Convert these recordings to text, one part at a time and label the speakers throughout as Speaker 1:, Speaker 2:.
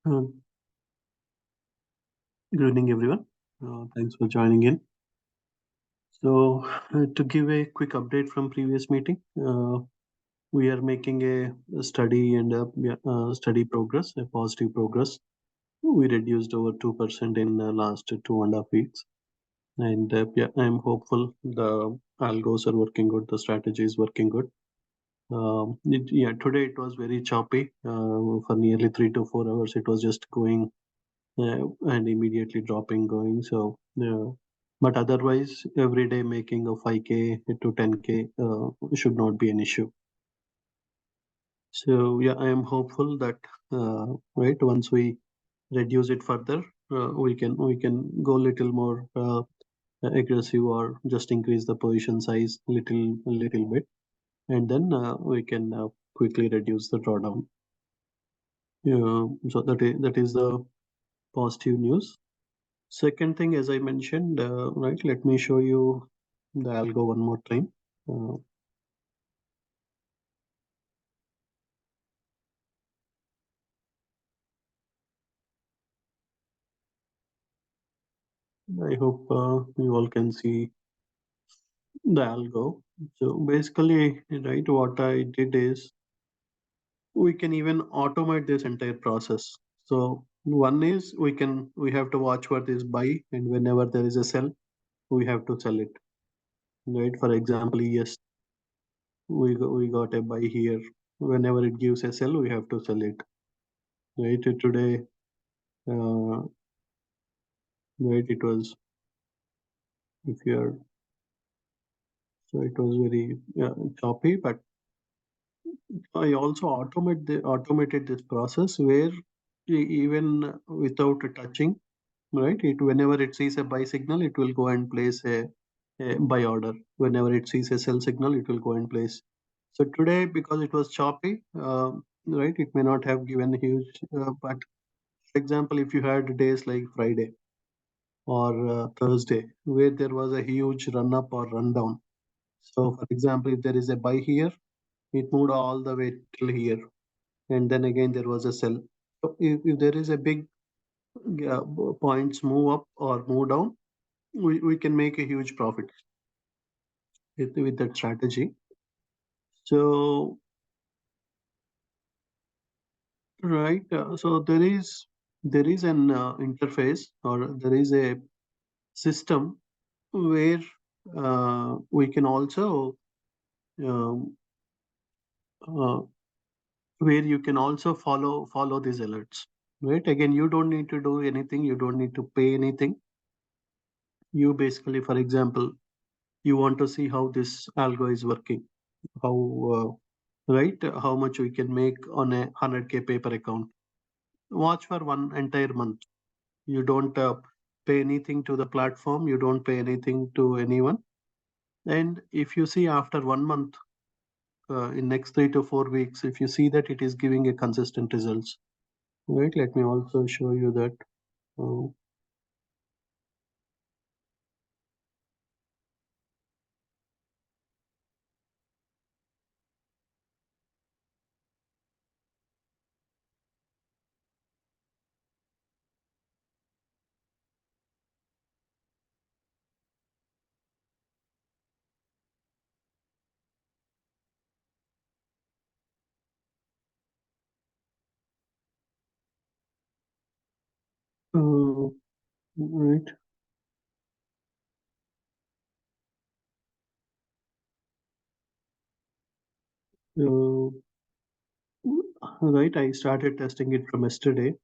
Speaker 1: Good evening, everyone. Thanks for joining in. So, to give a quick update from previous meeting, we are making a study and study progress, a positive progress. We reduced over 2% in the last 2.5 weeks, and I'm hopeful the algos are working good, the strategy is working good. Today it was very choppy. For nearly 3 to 4 hours, it was just going and immediately dropping going. So, but otherwise, every day making a 5K to 10K should not be an issue. So yeah, I am hopeful that right once we reduce it further, we can go little more aggressive or just increase the position size little bit, and then we can quickly reduce the drawdown. So that is the positive news. Second thing, as I mentioned, right, let me show you the algo one more time. Uh, I hope you all can see the algo. So basically, right, what I did is we can even automate this entire process. So one is we have to watch for this buy, and whenever there is a sell, we have to sell it. Right. For example, yes, we got a buy here. Whenever it gives a sell, we have to sell it. Right. Today, uh, right, it was if you're so it was very choppy, but I also automated this process where even without touching, right, it whenever it sees a buy signal, it will go and place a buy order. Whenever it sees a sell signal, it will go and place. So today, because it was choppy, right, it may not have given a huge, but for example, if you had days like Friday or Thursday where there was a huge run up or run down. So, for example, if there is a buy here, it moved all the way till here, and then again there was a sell. So, if there is a big points move up or move down, we can make a huge profit with that strategy. So, right, so there is an interface or there is a system where we can also um, uh, where you can also follow these alerts, right? Again, you don't need to do anything, you don't need to pay anything. You basically, for example, you want to see how this algo is working, how right, how much we can make on a 100K paper account. Watch for one entire month. You don't pay anything to the platform, you don't pay anything to anyone. And if you see after 1 month, in next 3 to 4 weeks, if you see that it is giving a consistent results. Right, let me also show you that. Uh, right. Uh, right, I started testing it from yesterday,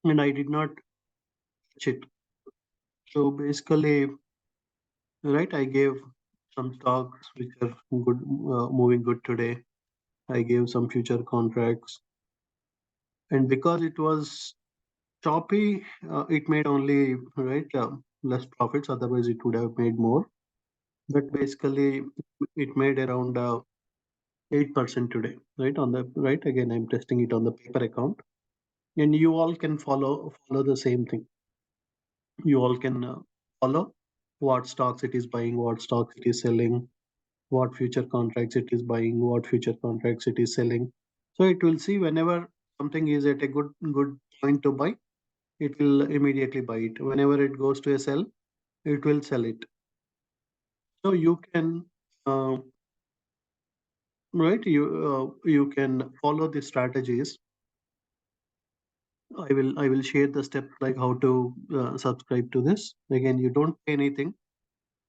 Speaker 1: and I did not touch it. So basically, right, I gave some stocks which are good, moving good today. I gave some future contracts, and because it was choppy, it made only right less profits. Otherwise, it would have made more. But basically, it made around 8% today. Right on the right again, I'm testing it on the paper account, and you all can follow the same thing. You all can follow what stocks it is buying, what stocks it is selling, what future contracts it is buying, what future contracts it is selling. So it will see whenever something is at a good point to buy, it will immediately buy it. Whenever it goes to a sell, it will sell it. So you can uh, right, you can follow the strategies. I will share the steps like how to subscribe to this. Again, you don't pay anything.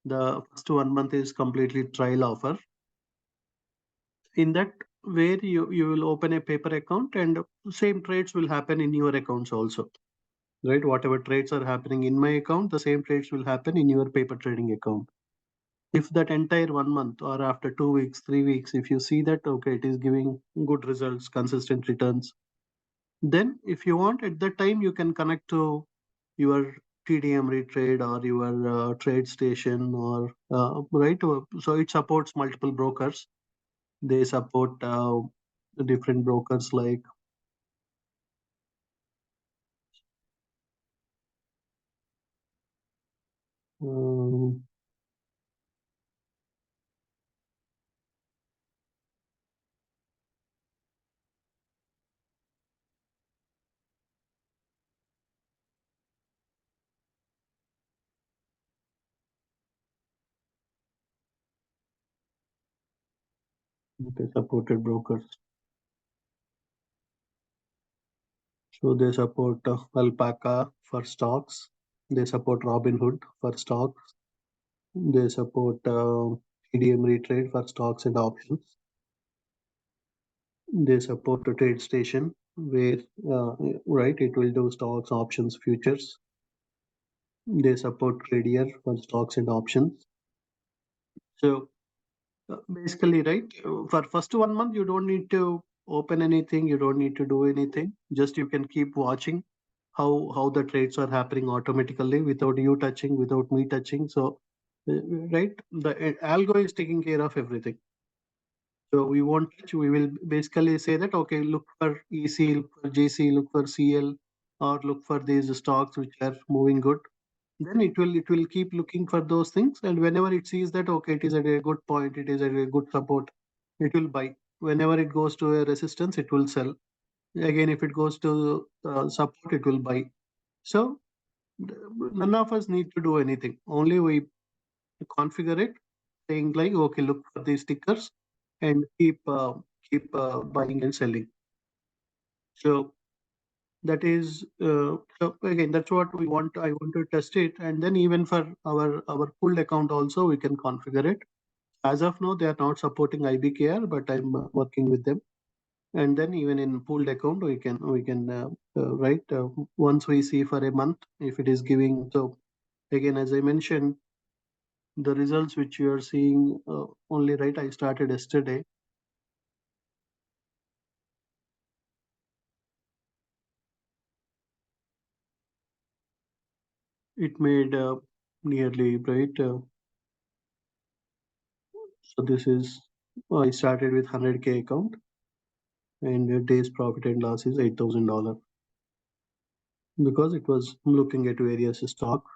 Speaker 1: The first 1 month is completely trial offer. In that, where you will open a paper account and same trades will happen in your accounts also. Right, whatever trades are happening in my account, the same trades will happen in your paper trading account. If that entire 1 month or after 2 weeks, 3 weeks, if you see that okay, it is giving good results, consistent returns, then if you want at that time you can connect to your TDM retrade or your trade station or right. So it supports multiple brokers. They support different brokers like um, they supported brokers. So they support Alpaca for stocks. They support Robinhood for stocks. They support TDM retrade for stocks and options. They support a trade station where right, it will do stocks, options, futures. They support Tradier for stocks and options. So basically, right, for first 1 month you don't need to open anything, you don't need to do anything. Just you can keep watching how the trades are happening automatically without you touching, without me touching. So right, the algo is taking care of everything. So we won't touch. We will basically say that okay, look for EC, look for JC, look for CL, or look for these stocks which are moving good. Then it will keep looking for those things, and whenever it sees that okay, it is at a good point, it is at a good support, it will buy. Whenever it goes to a resistance, it will sell. Again, if it goes to support, it will buy. So none of us need to do anything. Only we configure it, saying like okay, look for these stickers and keep buying and selling. So that is so again, that's what we want. I want to test it, and then even for our pooled account also we can configure it. As of now, they are not supporting IBKR, but I'm working with them. And then even in pooled account, we can write once we see for a month if it is giving. So again, as I mentioned, the results which you are seeing only right. I started yesterday. It made nearly right. So this is I started with 100K account, and the day's profit and loss is $8,000 because it was looking at various stocks,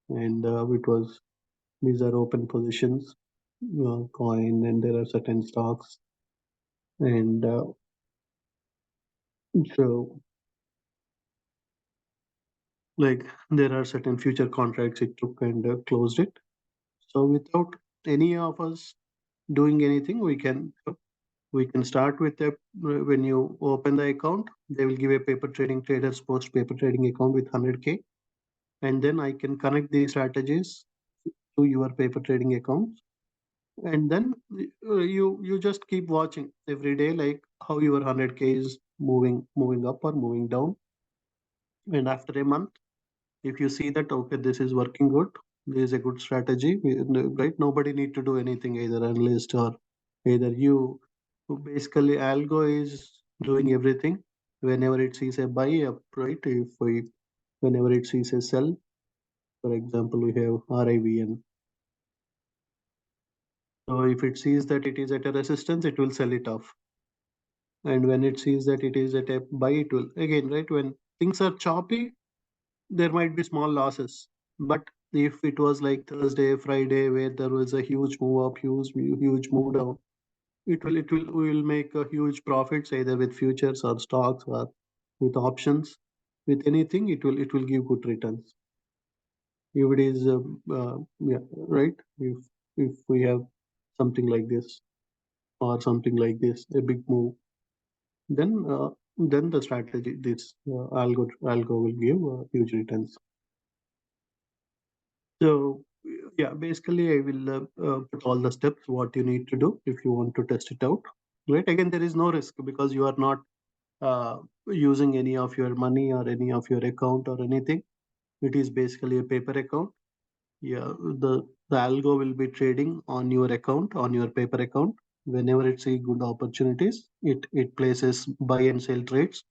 Speaker 1: and it was these are open positions, coin, and there are certain stocks, and so like there are certain future contracts it took and closed it. So without any of us doing anything, we can start with a when you open the account, they will give a paper trading TradersPost paper trading account with 100K, and then I can connect these strategies to your paper trading account, and then you just keep watching every day like how your 100K is moving up or moving down. And after a month, if you see that okay, this is working good, this is a good strategy, right, nobody need to do anything, either analyst or either you. So basically algo is doing everything. Whenever it sees a buy up, right, if we whenever it sees a sell, for example we have RIVN. So if it sees that it is at a resistance, it will sell it off. And when it sees that it is at a buy, it will again, right, when things are choppy, there might be small losses. But if it was like Thursday, Friday, where there was a huge move up, huge move down, we will make a huge profits either with futures or stocks or with options. With anything, it will give good returns. If it is yeah, right. If we have something like this or something like this, a big move, then the strategy, this algo will give huge returns. So yeah, basically I will put all the steps what you need to do if you want to test it out. Right. Again, there is no risk because you are not uh, using any of your money or any of your account or anything. It is basically a paper account. Yeah, the algo will be trading on your account, on your paper account. Whenever it see good opportunities, it places buy and sell trades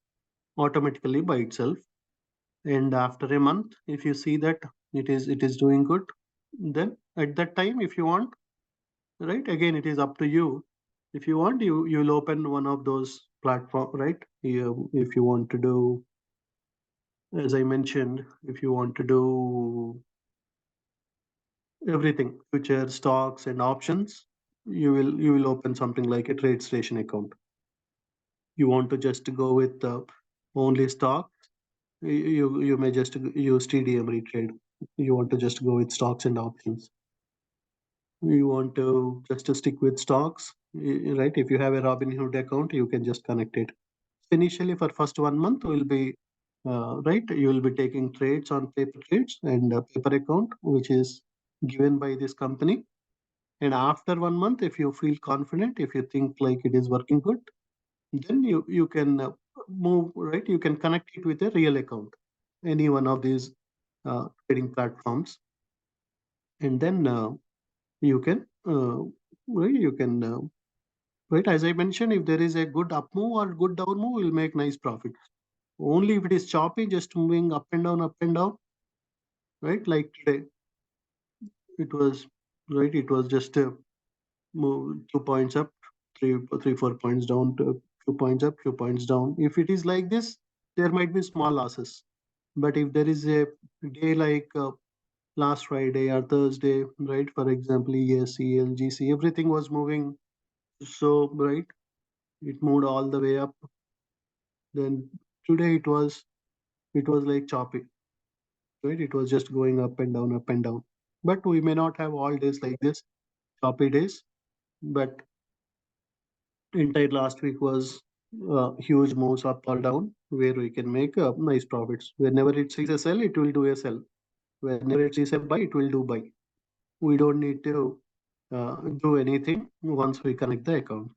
Speaker 1: automatically by itself. And after a month, if you see that it is doing good, then at that time, if you want, right, again it is up to you. If you want, you'll open one of those platform, right? If you want to do, as I mentioned, if you want to do everything, future stocks and options, you will open something like a trade station account. You want to just go with only stocks, you may just use TDM retrade. You want to just go with stocks and options. You want to just to stick with stocks, right? If you have a Robinhood account, you can just connect it. Initially, for first 1 month, will be right. You will be taking trades on paper trades and paper account, which is given by this company. And after 1 month, if you feel confident, if you think like it is working good, then you can move, right. You can connect it with a real account, any one of these trading platforms, and then you can right. You can right. As I mentioned, if there is a good up move or good down move, we'll make nice profit. Only if it is choppy, just moving up and down, right? Like today, it was right. It was just move 2 points up, 4 points down, 2 points up, 2 points down. If it is like this, there might be small losses. But if there is a day like last Friday or Thursday, right? For example, ESC, LGC, everything was moving so right. It moved all the way up. Then today it was like choppy, right? It was just going up and down, up and down. But we may not have all days like this, choppy days. But entire last week was huge moves up or down where we can make nice profits. Whenever it sees a sell, it will do a sell. Whenever it sees a buy, it will do buy. We don't need to do anything once we connect the account.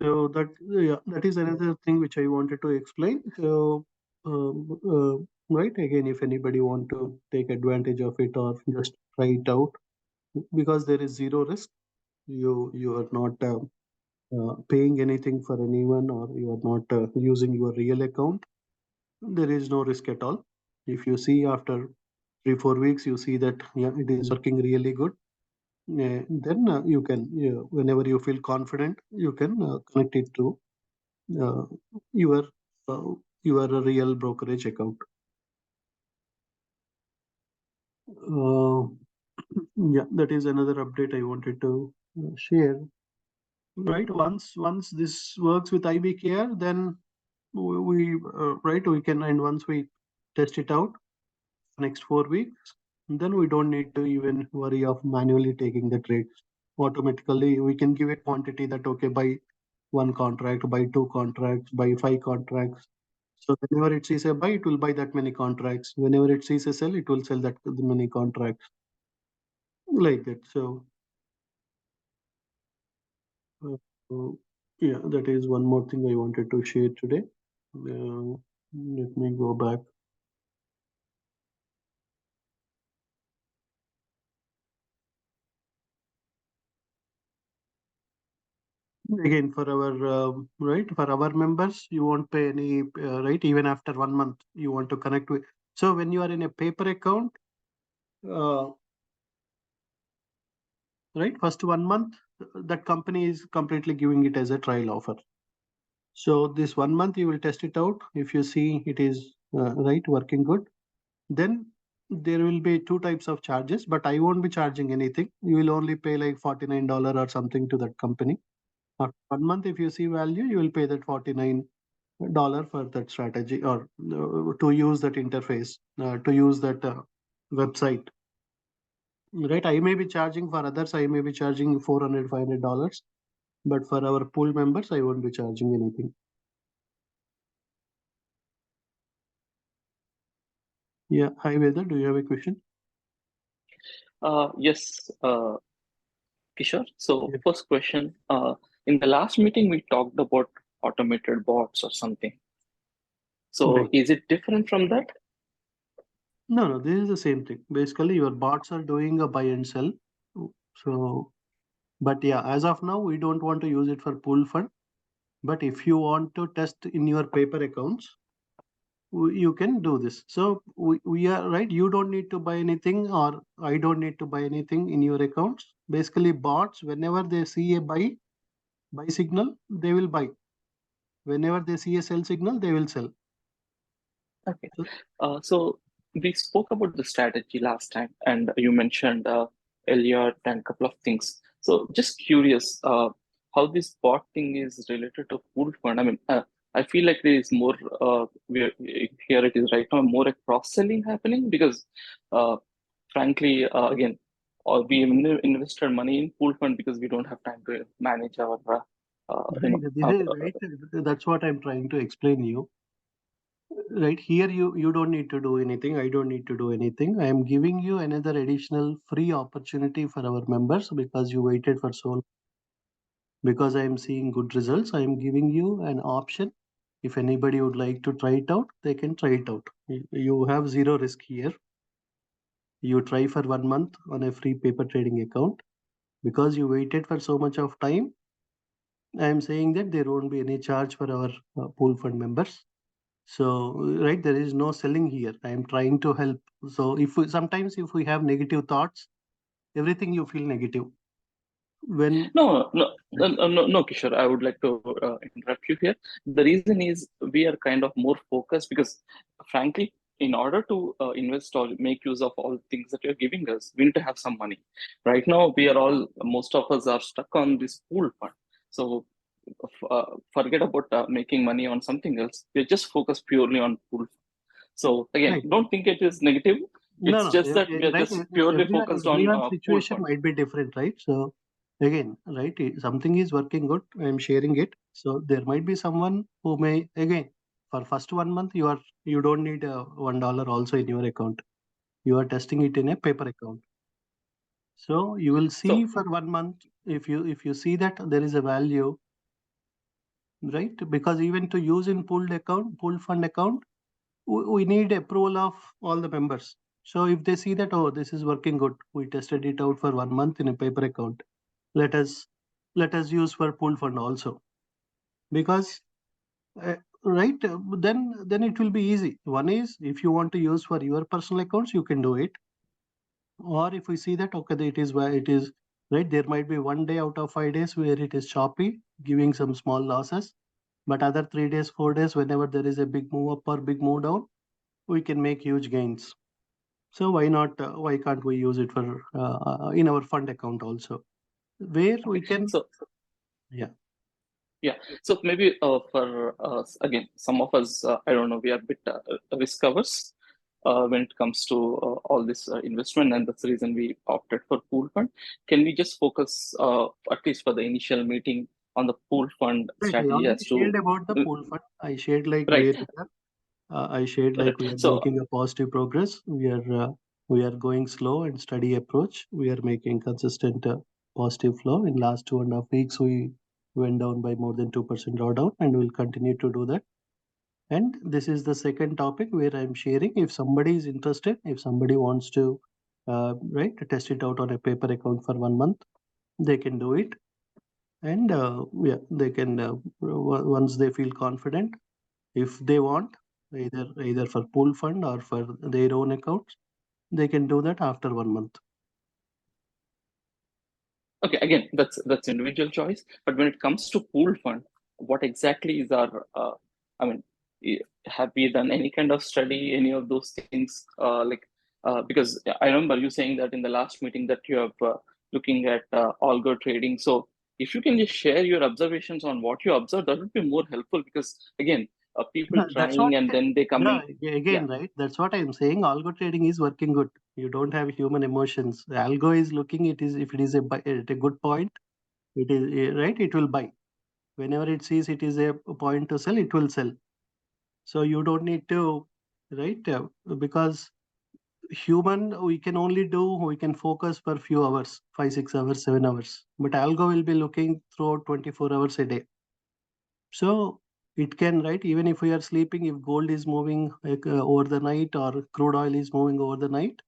Speaker 1: So that is another thing which I wanted to explain. So right, again, if anybody want to take advantage of it or just try it out, because there is zero risk, you are not paying anything for anyone, or you are not using your real account. There is no risk at all. If you see after 3 4 weeks, you see that yeah, it is working really good. Then you can, whenever you feel confident, you can connect it to uh, your uh, your real brokerage account. Uh, yeah, that is another update I wanted to share. Right, once this works with IBKR, then we right, we can, and once we test it out next 4 weeks, then we don't need to even worry of manually taking the trades. Automatically, we can give a quantity that okay, buy one contract, buy two contracts, buy five contracts. So whenever it sees a buy, it will buy that many contracts. Whenever it sees a sell, it will sell that many contracts, like that. So, uh, yeah, that is one more thing I wanted to share today. Let me go back. Again, for our right, for our members, you won't pay any right. Even after 1 month, you want to connect with. So when you are in a paper account, uh, right, first 1 month, that company is completely giving it as a trial offer. So this 1 month you will test it out. If you see it is right, working good, then there will be two types of charges, but I won't be charging anything. You will only pay like $49 or something to that company. After 1 month, if you see value, you will pay that $49 for that strategy, or to use that interface, to use that website. Right? I may be charging for others, I may be charging $400, $500, but for our pool members, I won't be charging anything. Yeah. Hi, Veda, do you have a question?
Speaker 2: Yes, Kishore. So
Speaker 1: Yeah.
Speaker 2: first question, in the last meeting, we talked about automated bots or something. So
Speaker 1: Right.
Speaker 2: is it different from that?
Speaker 1: No, this is the same thing. Basically, your bots are doing a buy and sell. So, but yeah, as of now, we don't want to use it for pool fund. But if you want to test in your paper accounts, you can do this. So we are right. You don't need to buy anything, or I don't need to buy anything in your accounts. Basically, bots, whenever they see a buy signal, they will buy. Whenever they see a sell signal, they will sell.
Speaker 2: Okay.
Speaker 1: So,
Speaker 2: So we spoke about the strategy last time, and you mentioned Elliott and a couple of things. So just curious, how this bot thing is related to pool fund. I mean, I feel like there is more. Here it is right now, more a cross selling happening because, uh, frankly, again, we invested money in pool fund because we don't have time to manage our,
Speaker 1: right, this is right. That's what I'm trying to explain you. Right here, you don't need to do anything. I don't need to do anything. I am giving you another additional free opportunity for our members because you waited for so long. Because I am seeing good results, I am giving you an option. If anybody would like to try it out, they can try it out. You have zero risk here. You try for 1 month on a free paper trading account. Because you waited for so much of time, I am saying that there won't be any charge for our pool fund members. So, right, there is no selling here. I am trying to help. So, sometimes if we have negative thoughts, everything you feel negative. When
Speaker 2: No, Kishore. I would like to interrupt you here. The reason is we are kind of more focused because, frankly, in order to invest or make use of all things that you're giving us, we need to have some money. Right now, most of us are stuck on this pool fund. So, forget about making money on something else. We're just focused purely on pool fund. So, again,
Speaker 1: right,
Speaker 2: don't think it is negative.
Speaker 1: no,
Speaker 2: It's
Speaker 1: no,
Speaker 2: just that we are
Speaker 1: right.
Speaker 2: just purely focused on
Speaker 1: Everyone's
Speaker 2: pool
Speaker 1: situation
Speaker 2: fund.
Speaker 1: might be different, right? So, again, right, something is working good. I am sharing it. So, there might be someone who may, again, for first 1 month, you don't need $1 also in your account. You are testing it in a paper account. So, you will see
Speaker 2: So,
Speaker 1: for 1 month, if you see that there is a value, right? Because even to use in pool fund account, we need approval of all the members. So if they see that, oh, this is working good, we tested it out for 1 month in a paper account, let us use for pool fund also. Because right, then it will be easy. One is, if you want to use for your personal accounts, you can do it. Or if we see that, okay, it is where it is, right, there might be 1 day out of 5 days where it is choppy, giving some small losses. But other 3 days, 4 days, whenever there is a big move up or big move down, we can make huge gains. So why not? Why can't we use it for in our fund account also, where we
Speaker 2: okay.
Speaker 1: can?
Speaker 2: So,
Speaker 1: Yeah,
Speaker 2: yeah, so maybe for us, again, some of us, I don't know, we are a bit risk averse when it comes to all this investment, and that's the reason we opted for pool fund. Can we just focus, at least for the initial meeting, on the pool fund
Speaker 1: right. I
Speaker 2: strategy
Speaker 1: already
Speaker 2: as to,
Speaker 1: shared about the
Speaker 2: uh,
Speaker 1: pool fund. I shared like
Speaker 2: right?
Speaker 1: where we are. I shared
Speaker 2: Right.
Speaker 1: like we are
Speaker 2: So,
Speaker 1: making a positive progress. We are going slow and steady approach. We are making consistent positive flow. In last 2.5 weeks, we went down by more than 2% drawdown, and we'll continue to do that. And this is the second topic where I'm sharing. If somebody is interested, if somebody wants to, right, test it out on a paper account for 1 month, they can do it. And yeah, they can once they feel confident, if they want, either for pool fund or for their own accounts, they can do that after 1 month.
Speaker 2: okay, again, that's individual choice. But when it comes to pool fund, what exactly is our? I mean, have we done any kind of study, any of those things? Like, Because I remember you saying that in the last meeting that you have looking at algo trading. So if you can just share your observations on what you observed, that would be more helpful because again, people
Speaker 1: That's what,
Speaker 2: trying and then they
Speaker 1: yeah,
Speaker 2: coming. Yeah.
Speaker 1: again, right? That's what I'm saying. Algo trading is working good. You don't have human emotions. The algo is looking, it is, if it is at a good point, it is right, it will buy. Whenever it sees it is a point to sell, it will sell. So you don't need to, right? Because human, we can focus for few hours, 5, 6 hours, 7 hours. But algo will be looking throughout 24 hours a day. So it can, right? Even if we are sleeping, if gold is moving like, over the night or crude oil is moving over the night,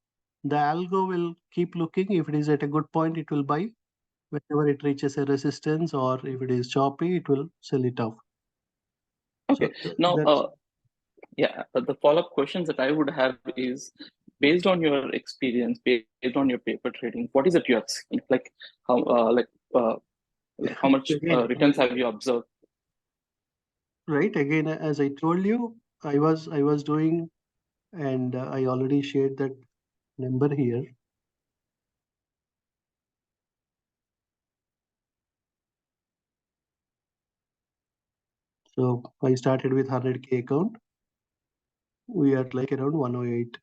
Speaker 1: the algo will keep looking. If it is at a good point, it will buy. Whenever it reaches a resistance or if it is choppy, it will sell it off. So
Speaker 2: Okay. Now,
Speaker 1: that's
Speaker 2: yeah, the follow-up questions that I would have is based on your experience, based on your paper trading, what is it you have seen? How, uh, like, uh, like how much
Speaker 1: again,
Speaker 2: returns have you observed?
Speaker 1: right. Again, as I told you, I was doing, and I already shared that number here. So I started with 100K account. We are like around 108,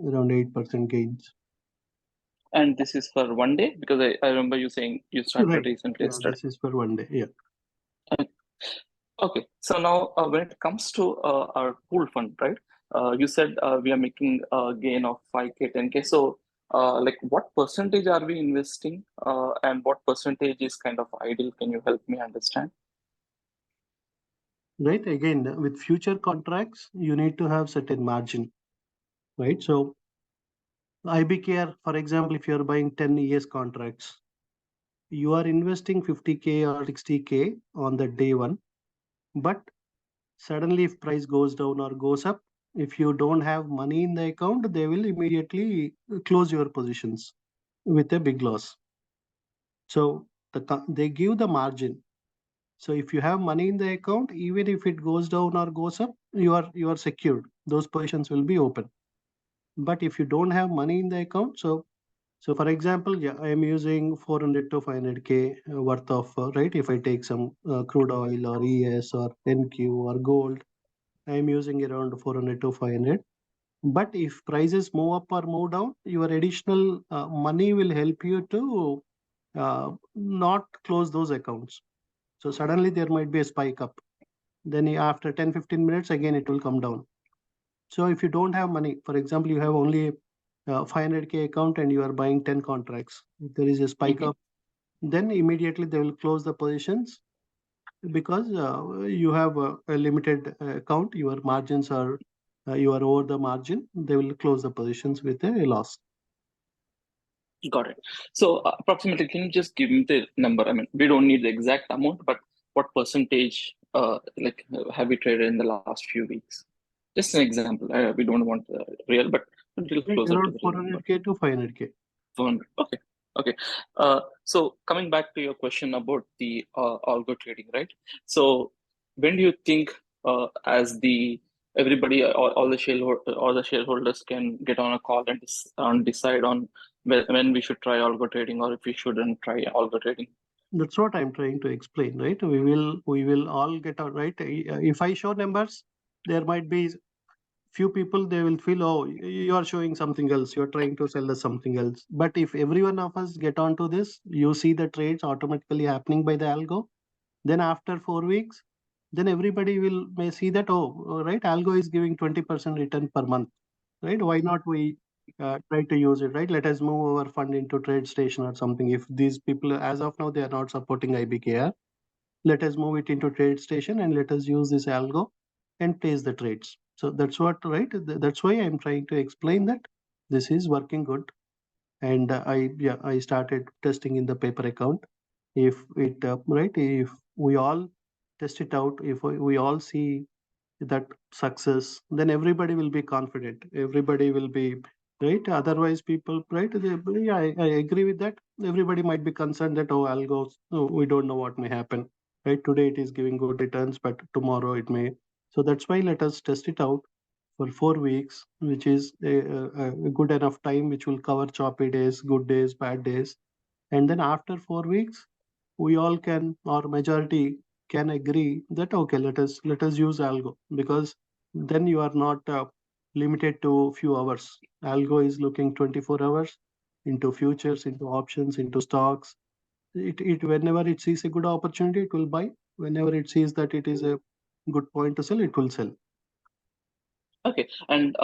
Speaker 1: around 8% gains.
Speaker 2: And this is for one day because I remember you saying you started
Speaker 1: Right.
Speaker 2: recently
Speaker 1: Yeah,
Speaker 2: yesterday.
Speaker 1: this is for one day. Yeah.
Speaker 2: Okay, so now when it comes to our pool fund, right? You said we are making a gain of 5K, 10K. So, like, what percentage are we investing, and what percentage is kind of idle? Can you help me understand?
Speaker 1: Right. Again, with future contracts, you need to have certain margin. Right. So IBKR, for example, if you're buying 10 years contracts, you are investing 50K or 60K on the day one. But suddenly, if price goes down or goes up, if you don't have money in the account, they will immediately close your positions with a big loss. So they give the margin. So if you have money in the account, even if it goes down or goes up, you are secured. Those positions will be open. But if you don't have money in the account, so for example, yeah, I am using 400 to 500K worth of right. If I take some crude oil or ES or NQ or gold, I am using around 400 to 500. But if prices move up or move down, your additional money will help you to not close those accounts. So suddenly there might be a spike up. Then after 10, 15 minutes, again it will come down. So if you don't have money, for example, you have only 500K account and you are buying 10 contracts. If there is a spike
Speaker 2: Hmm.
Speaker 1: up, then immediately they will close the positions because you have a limited account, your margins are, you are over the margin, they will close the positions with a loss.
Speaker 2: Got it. So, approximately, can you just give me the number? I mean, we don't need the exact amount, but what percentage, have you traded in the last few weeks? Just an example. We don't want the real, but a little
Speaker 1: Right,
Speaker 2: closer to
Speaker 1: around
Speaker 2: the real number.
Speaker 1: 400K to 500K.
Speaker 2: 400. Okay. Okay. So coming back to your question about the algo trading, right? So when do you think, as the everybody, all the shareholders can get on a call and decide on when we should try algo trading or if we shouldn't try algo trading?
Speaker 1: That's what I'm trying to explain, right? We will all get out, right? If I show numbers, there might be few people, they will feel, oh, you are showing something else, you're trying to sell us something else. But if every one of us get onto this, you see the trades automatically happening by the algo. Then after 4 weeks, then everybody will may see that, oh, right, algo is giving 20% return per month, right? Why not we try to use it, right? Let us move our fund into trade station or something. If these people, as of now, they are not supporting IBKR, let us move it into trade station and let us use this algo and place the trades. So that's what, right? That's why I'm trying to explain that this is working good. And I started testing in the paper account. If it right, if we all test it out, if we all see that success, then everybody will be confident, everybody will be right. Otherwise people, right, yeah, I agree with that. Everybody might be concerned that, oh, algos, oh, we don't know what may happen, right? Today it is giving good returns, but tomorrow it may. So that's why let us test it out for 4 weeks, which is a good enough time, which will cover choppy days, good days, bad days. And then after 4 weeks, we all can, or majority can agree that okay, let us use algo, because then you are not limited to few hours. Algo is looking 24 hours into futures, into options, into stocks. It whenever it sees a good opportunity, it will buy. Whenever it sees that it is a good point to sell, it will sell.
Speaker 2: Okay, and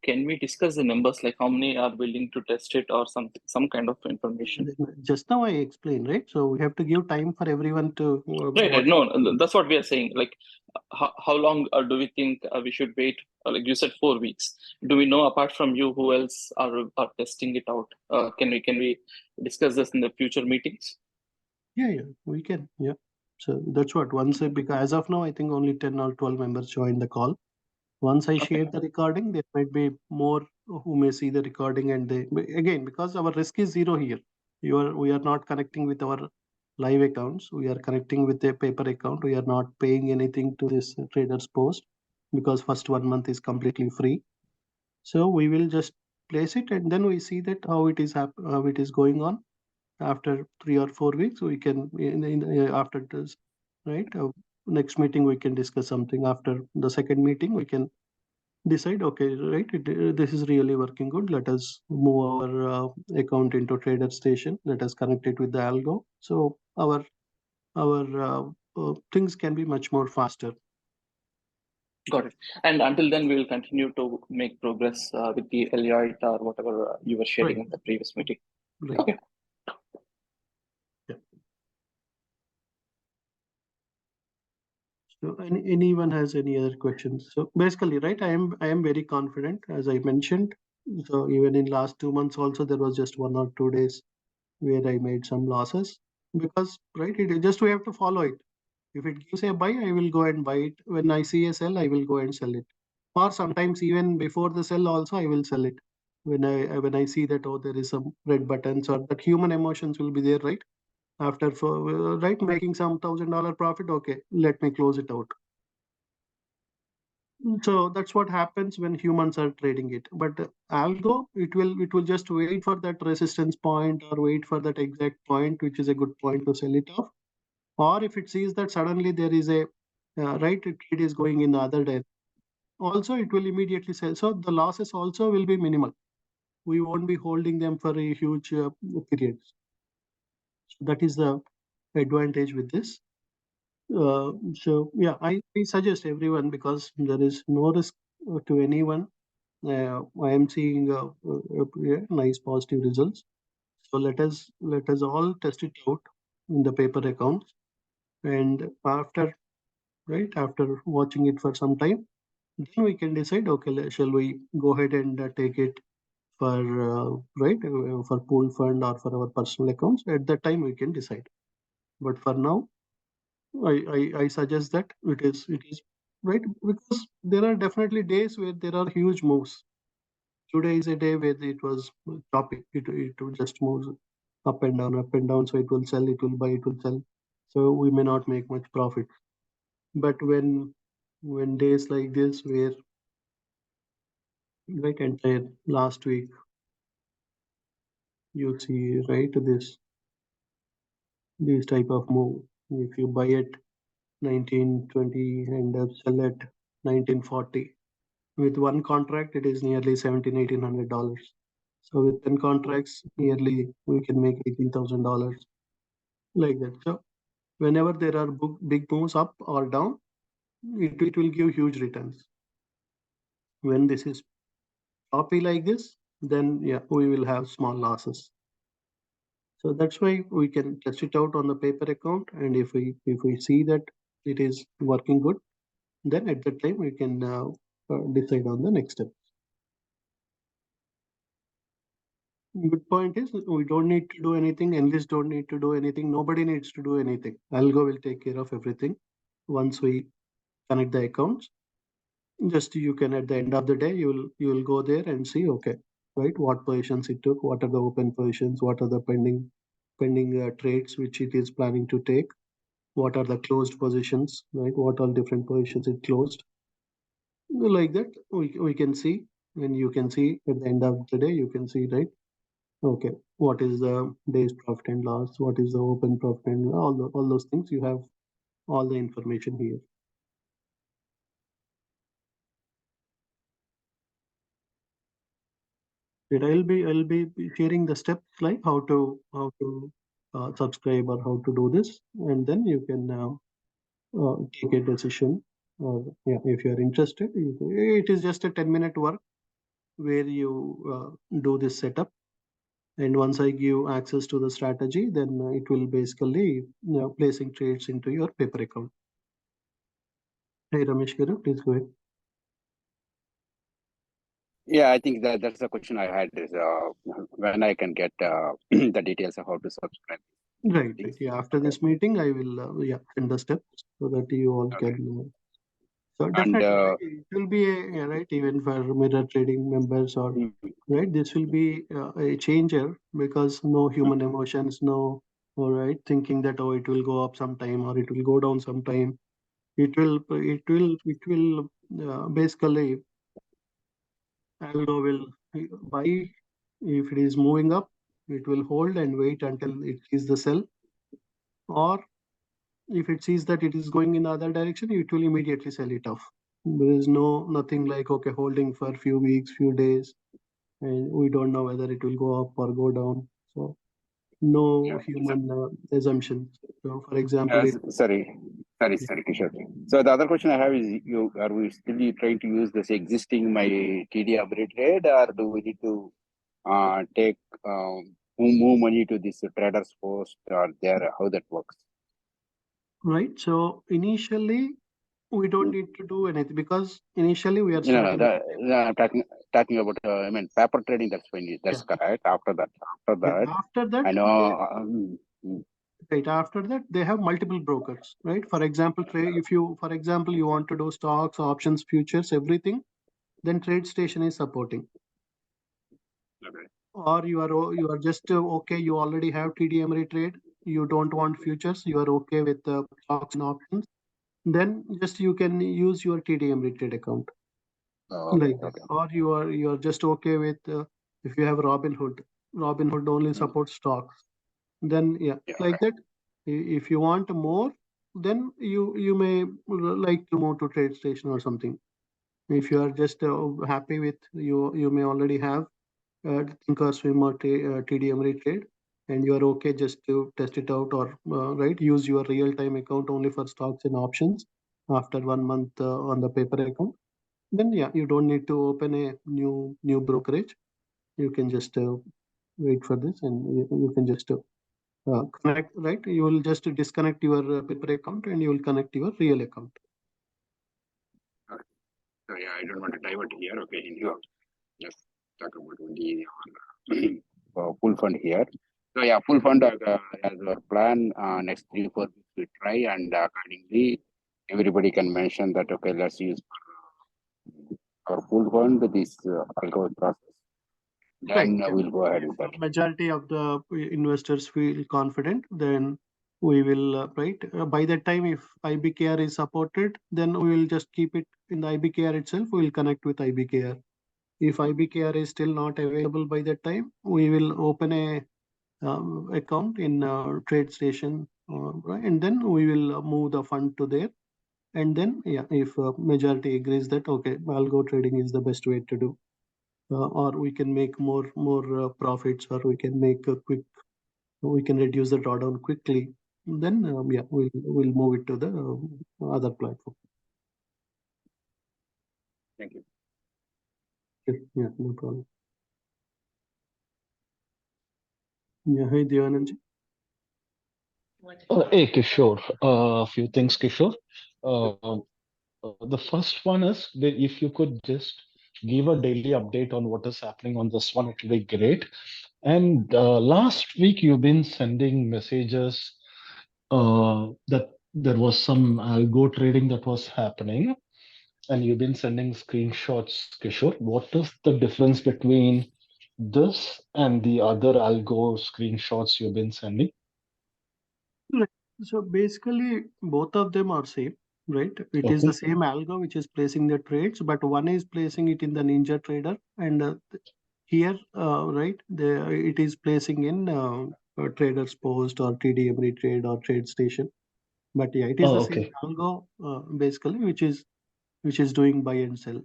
Speaker 2: can we discuss the numbers, like how many are willing to test it or some kind of information?
Speaker 1: Just now I explained, right? So we have to give time for everyone to
Speaker 2: Right, right.
Speaker 1: watch.
Speaker 2: No, that's what we are saying. Like, how long do we think we should wait? Like you said, 4 weeks. Do we know apart from you who else are testing it out? Can we discuss this in the future meetings?
Speaker 1: Yeah, we can. Yeah. So that's what once because as of now, I think only 10 or 12 members joined the call. Once I
Speaker 2: Okay,
Speaker 1: share the recording, there might be more who may see the recording, and they again, because our risk is zero here. We are not connecting with our live accounts. We are connecting with a paper account. We are not paying anything to this traders post, because first 1 month is completely free. So we will just place it, and then we see that how it is how it is going on. After 3 or 4 weeks, we can after this, right? Next meeting we can discuss something. After the second meeting, we can decide, okay, right, this is really working good. Let us move our account into trader station. Let us connect it with the algo. So our things can be much more faster.
Speaker 2: got it. And until then, we will continue to make progress with the Elliott or whatever you were sharing
Speaker 1: Right.
Speaker 2: in the previous meeting.
Speaker 1: Right.
Speaker 2: Okay.
Speaker 1: Yeah. So anyone has any other questions? So basically, right, I am very confident, as I mentioned. So even in last 2 months also, there was just 1 or 2 days where I made some losses, because right, it is just we have to follow it. If it gives a buy, I will go and buy it. When I see a sell, I will go and sell it. Or sometimes even before the sell also, I will sell it. When I see that, oh, there is some red buttons, or that human emotions will be there, right? After for right, making some $1,000 profit, okay, let me close it out. So that's what happens when humans are trading it. But algo, it will just wait for that resistance point, or wait for that exact point, which is a good point to sell it off. Or if it sees that suddenly there is a right trade is going in the other direction, also it will immediately sell. So the losses also will be minimal. We won't be holding them for a huge periods. So that is the advantage with this. So yeah, I suggest everyone, because there is no risk to anyone. I am seeing nice positive results. So let us all test it out in the paper accounts, and after watching it for some time, then we can decide, okay, shall we go ahead and take it for for pool fund or for our personal accounts. At that time we can decide. But for now, I suggest that it is right, because there are definitely days where there are huge moves. Today is a day where it was choppy. It just moves up and down. So it will sell, it will buy, it will sell. So we may not make much profit. But when days like this, where right entire last week, you see right this type of move. If you buy at 1920 and sell at 1940, with one contract, it is nearly 1800 dollars. So with 10 contracts, nearly we can make $18,000, like that. So whenever there are big moves up or down, it will give huge returns. When this is choppy like this, then yeah, we will have small losses. So that's why we can test it out on the paper account, and if we see that it is working good, then at that time we can decide on the next step. Good point is, we don't need to do anything. Analysts don't need to do anything. Nobody needs to do anything. Algo will take care of everything once we connect the accounts. Just you can, at the end of the day, you will go there and see, okay, right, what positions it took, what are the open positions, what are the pending trades which it is planning to take, what are the closed positions, right, what all different positions it closed. Like that, we can see, and you can see at the end of the day, you can see, right? Okay, what is the day's profit and loss? What is the open profit and all those things? You have all the information here. I'll be sharing the steps like how to subscribe or how to do this, and then you can take a decision. Or yeah, if you are interested, it is just a 10-minute work where you do this setup. And once I give access to the strategy, then it will basically placing trades into your paper account. Hey Ramesh Garu, please go ahead.
Speaker 3: Yeah, I think that's the question I had is when I can get the details of how to subscribe.
Speaker 1: Right, right.
Speaker 3: Things.
Speaker 1: Yeah, after
Speaker 3: Okay.
Speaker 1: this meeting, I will send the steps so that you all
Speaker 3: Okay.
Speaker 1: can. So
Speaker 3: And
Speaker 1: definitely, right? It will be a yeah, right even for mirror trading members or right. This will be a changer because no human emotions, no, all right, thinking that oh it will go up sometime or it will go down sometime. It will basically Algo will buy if it is moving up, it will hold and wait until it sees the sell, or if it sees that it is going in the other direction, it will immediately sell it off. There is nothing like okay holding for few weeks, few days, and we don't know whether it will go up or go down. So no
Speaker 3: yeah, so,
Speaker 1: human assumptions. So for example, it
Speaker 3: sorry, Kishore. So the other question I have is, are we still trying to use this existing my TD average trade, or do we need to take move money to this traders post or there? How that works?
Speaker 1: right. So initially we don't need to do anything because initially we are
Speaker 3: No,
Speaker 1: starting with
Speaker 3: I'm talking about. I mean, paper trading. That's fine.
Speaker 1: yeah,
Speaker 3: That's correct. After
Speaker 1: yeah.
Speaker 3: that,
Speaker 1: After that,
Speaker 3: I know.
Speaker 1: right after that they have multiple brokers, right? For example, trade if you for example you want to do stocks, options, futures, everything, then TradeStation is supporting.
Speaker 3: Okay.
Speaker 1: Or you are just okay, you already have TD Ameritrade, you don't want futures, you are okay with stocks and options, then just you can use your TD Ameritrade account
Speaker 3: Oh, okay.
Speaker 1: like that. Or you are just okay with if you have Robinhood only supports stocks, then yeah,
Speaker 3: Yeah.
Speaker 1: like that. If you want more, then you may like to move to TradeStation or something. If you are just happy with you may already have Thinkorswim or TD Ameritrade, and you are okay just to test it out or right use your real-time account only for stocks and options after 1 month on the paper account. Then yeah, you don't need to open a new brokerage. You can just wait for this, and you can just connect. Right, you will just disconnect your paper account and you will connect your real account.
Speaker 3: Okay. So yeah, I don't want to divert here. Okay, you just talk about only on full fund here. So yeah, full fund as our plan next 3 4 weeks we try, and accordingly everybody can mention that okay, let's use our full fund this algo process.
Speaker 1: Right.
Speaker 3: Then
Speaker 1: Yeah.
Speaker 3: we'll go ahead
Speaker 1: If
Speaker 3: with that.
Speaker 1: majority of the investors feel confident, then we will right by that time. If IBKR is supported, then we will just keep it in the IBKR itself. We will connect with IBKR. If IBKR is still not available by that time, we will open a account in TradeStation, right, and then we will move the fund to there. And then yeah, if majority agrees that okay, algo trading is the best way to do or we can make more profits, or we can reduce the drawdown quickly, then yeah, we'll move it to the other platform.
Speaker 3: Thank you.
Speaker 1: Yeah, no problem. Yeah, hi Devanand ji.
Speaker 4: Hey, Kishore. A few things, Kishore. The first one is that if you could just give a daily update on what is happening on this one, it will be great. And last week, you've been sending messages that there was some algo trading that was happening, and you've been sending screenshots, Kishore. What is the difference between this and the other algo screenshots you've been sending?
Speaker 1: Right. So basically both of them are same. right? It is the same algo which is placing the trades, but one is placing it in the Ninja Trader, and here, right, it is placing in TradersPost or TD Ameritrade or TradeStation. But yeah, it is the same algo basically, which is doing buy and sell.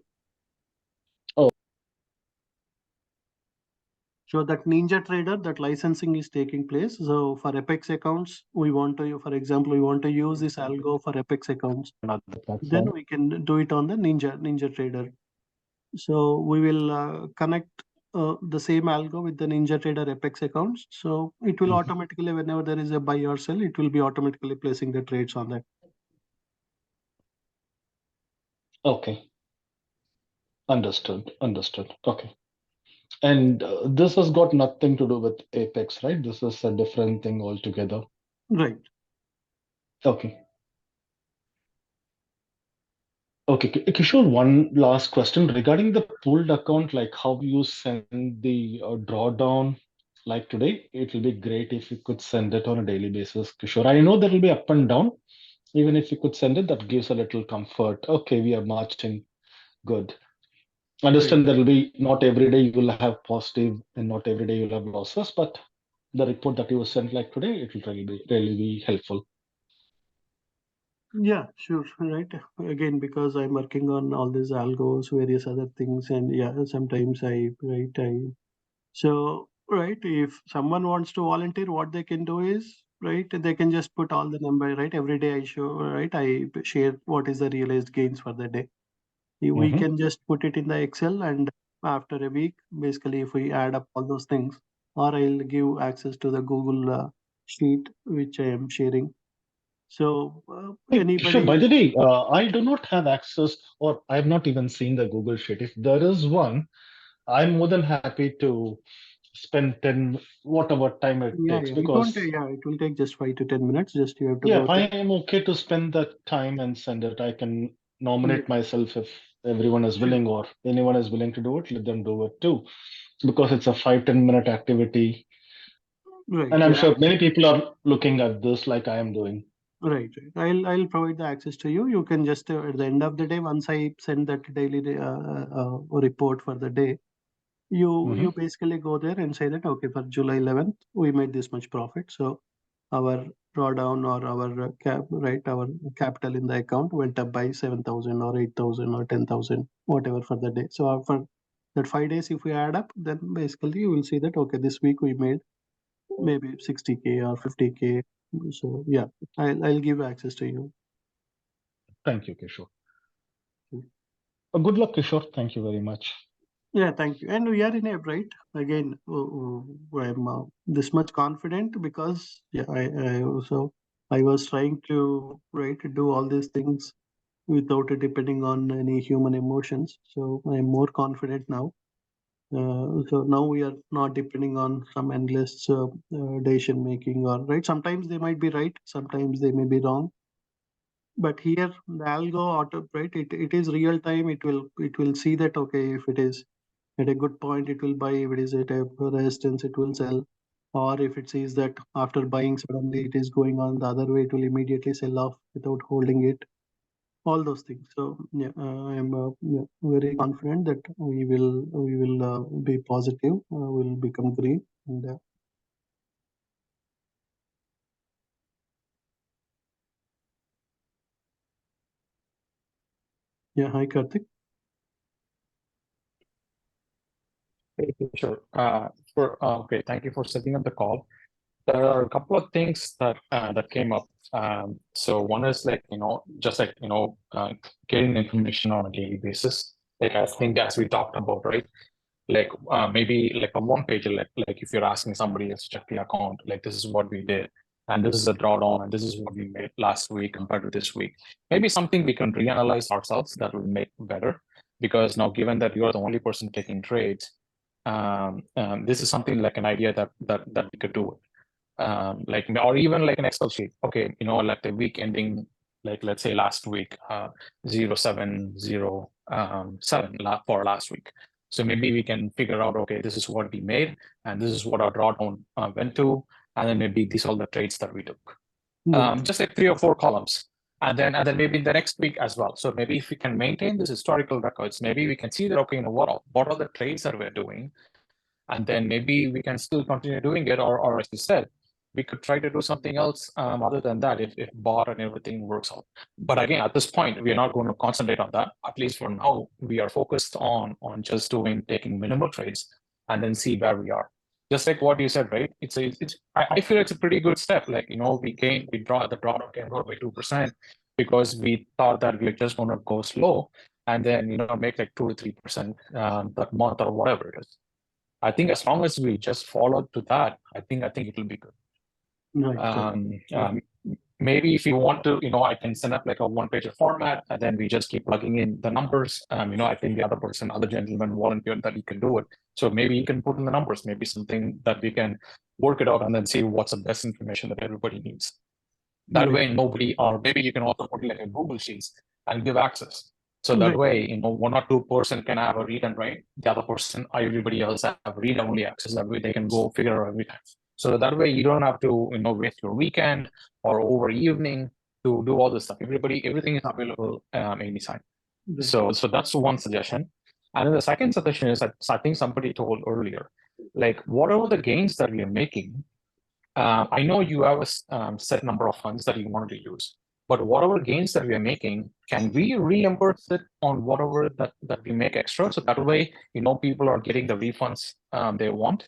Speaker 1: So that Ninja Trader, that licensing is taking place. So for Apex accounts, we want to, for example, we want to use this algo for Apex accounts. Then we can do it on the Ninja Trader. So we will connect the same algo with the Ninja Trader Apex accounts. So it will automatically, whenever there is a buy or sell, it will be automatically placing the trades on that.
Speaker 4: Okay. Understood. Okay. And this has got nothing to do with Apex, right? This is a different thing altogether.
Speaker 1: Right.
Speaker 4: Okay. Okay, Kishore, one last question regarding the pooled account, like how you send the drawdown like today. It will be great if you could send it on a daily basis, Kishore. I know that will be up and down. Even if you could send it, that gives a little comfort. Okay, we are marching good. Understand that will be not every day you will have positive and not every day you'll have losses, but the report that you sent like today, it will really be helpful.
Speaker 1: Yeah, sure. Right. Again, because I'm working on all these algos, various other things, and yeah, sometimes so right, if someone wants to volunteer, what they can do is, right, they can just put all the number, right? Every day I show, right, I share what is the realized gains for the day. We can just put it in the Excel, and after a week, basically, if we add up all those things, or I'll give access to the Google sheet which I am sharing. So
Speaker 4: Sure. By
Speaker 1: anybody,
Speaker 4: the way, I do not have access, or I have not even seen the Google Sheet. If there is one, I'm more than happy to spend 10, whatever time it
Speaker 1: yeah,
Speaker 4: takes,
Speaker 1: yeah, it won't,
Speaker 4: because
Speaker 1: yeah, it will take just 5 to 10 minutes. Just you have to
Speaker 4: yeah,
Speaker 1: go
Speaker 4: I
Speaker 1: through.
Speaker 4: am okay to spend that time and send it. I can
Speaker 1: Yeah,
Speaker 4: nominate myself if everyone is
Speaker 1: sure.
Speaker 4: willing, or anyone is willing to do it, let them do it too, because it's a 5-10 minute activity.
Speaker 1: Right.
Speaker 4: And I'm
Speaker 1: Yeah.
Speaker 4: sure many people are looking at this like I am doing.
Speaker 1: Right. I'll provide the access to you. You can just at the end of the day, once I send that daily report for the day, you basically go there and say that okay, for July 11th we made this much profit. So our drawdown or our our capital in the account went up by 7,000 or 8,000 or 10,000, whatever for the day. So for that 5 days, if we add up, then basically you will see that okay, this week we made maybe 60K or 50K. So yeah, I'll give access to you.
Speaker 4: Thank you, Kishore. Good luck, Kishore. Thank you very much.
Speaker 1: Yeah, thank you. And we are in a right again. I'm this much confident because yeah, I was trying to do all these things without depending on any human emotions. So I'm more confident now. So now we are not depending on some endless decision making or right. Sometimes they might be right, sometimes they may be wrong. But here the algo auto it is real time. It will see that okay, if it is at a good point it will buy, if it is at a resistance it will sell, or if it sees that after buying suddenly it is going on the other way, it will immediately sell off without holding it, all those things. So yeah, I'm yeah, very confident that we will be positive, will become green, and yeah, hi Karthik.
Speaker 5: Sure. Okay, thank you for setting up the call. There are a couple of things that came up. So one is like, just like, getting information on a daily basis. Like I think as we talked about, right? Like maybe like a one page, like if you're asking somebody else to check the account, like this is what we did, and this is a drawdown, and this is what we made last week compared to this week. Maybe something we can reanalyze ourselves that will make better. Because now, given that you're the only person taking trades, this is something like an idea that we could do. Like, or even like an Excel sheet. Okay, like the week ending, like let's say last week, 0707 for last week. So maybe we can figure out, okay, this is what we made, and this is what our drawdown went to, and then maybe these are all the trades that we took. Just like 3 or 4 columns. And then maybe in the next week as well. So maybe if we can maintain this historical records, maybe we can see that, okay, what are the trades that we're doing? And then maybe we can still continue doing it, or as you said, we could try to do something else other than that if bot and everything works out. But again, at this point, we are not going to concentrate on that. At least for now, we are focused on just taking minimal trades and then see where we are. Just like what you said, right? I feel it's a pretty good step. Like, we draw the drawdown came by 2% because we thought that we are just going to go slow and then make like 2 to 3% that month or whatever it is. I think as long as we just follow to that, I think it will be good.
Speaker 1: Right.
Speaker 5: Maybe if you want to, I can send up like a one-pager format, and then we just keep plugging in the numbers. I think the other gentleman volunteered that he can do it. So maybe he can put in the numbers, maybe something that we can work it out and then see what's the best information that everybody needs. That way, nobody, or maybe you can also put like a Google Sheets and give access. So that way, 1 or 2% can have a read and write. The other person, everybody else have read-only access. That way they can go figure out every time. So that way you don't have to, waste your weekend or over evening to do all this stuff. Everything is available anytime. So that's one suggestion. And then the second suggestion is that I think somebody told earlier, like whatever the gains that we are making, I know you have a set number of funds that you wanted to use, but whatever gains that we are making, can we reimburse it on whatever that we make extra? So that way, people are getting the refunds they want.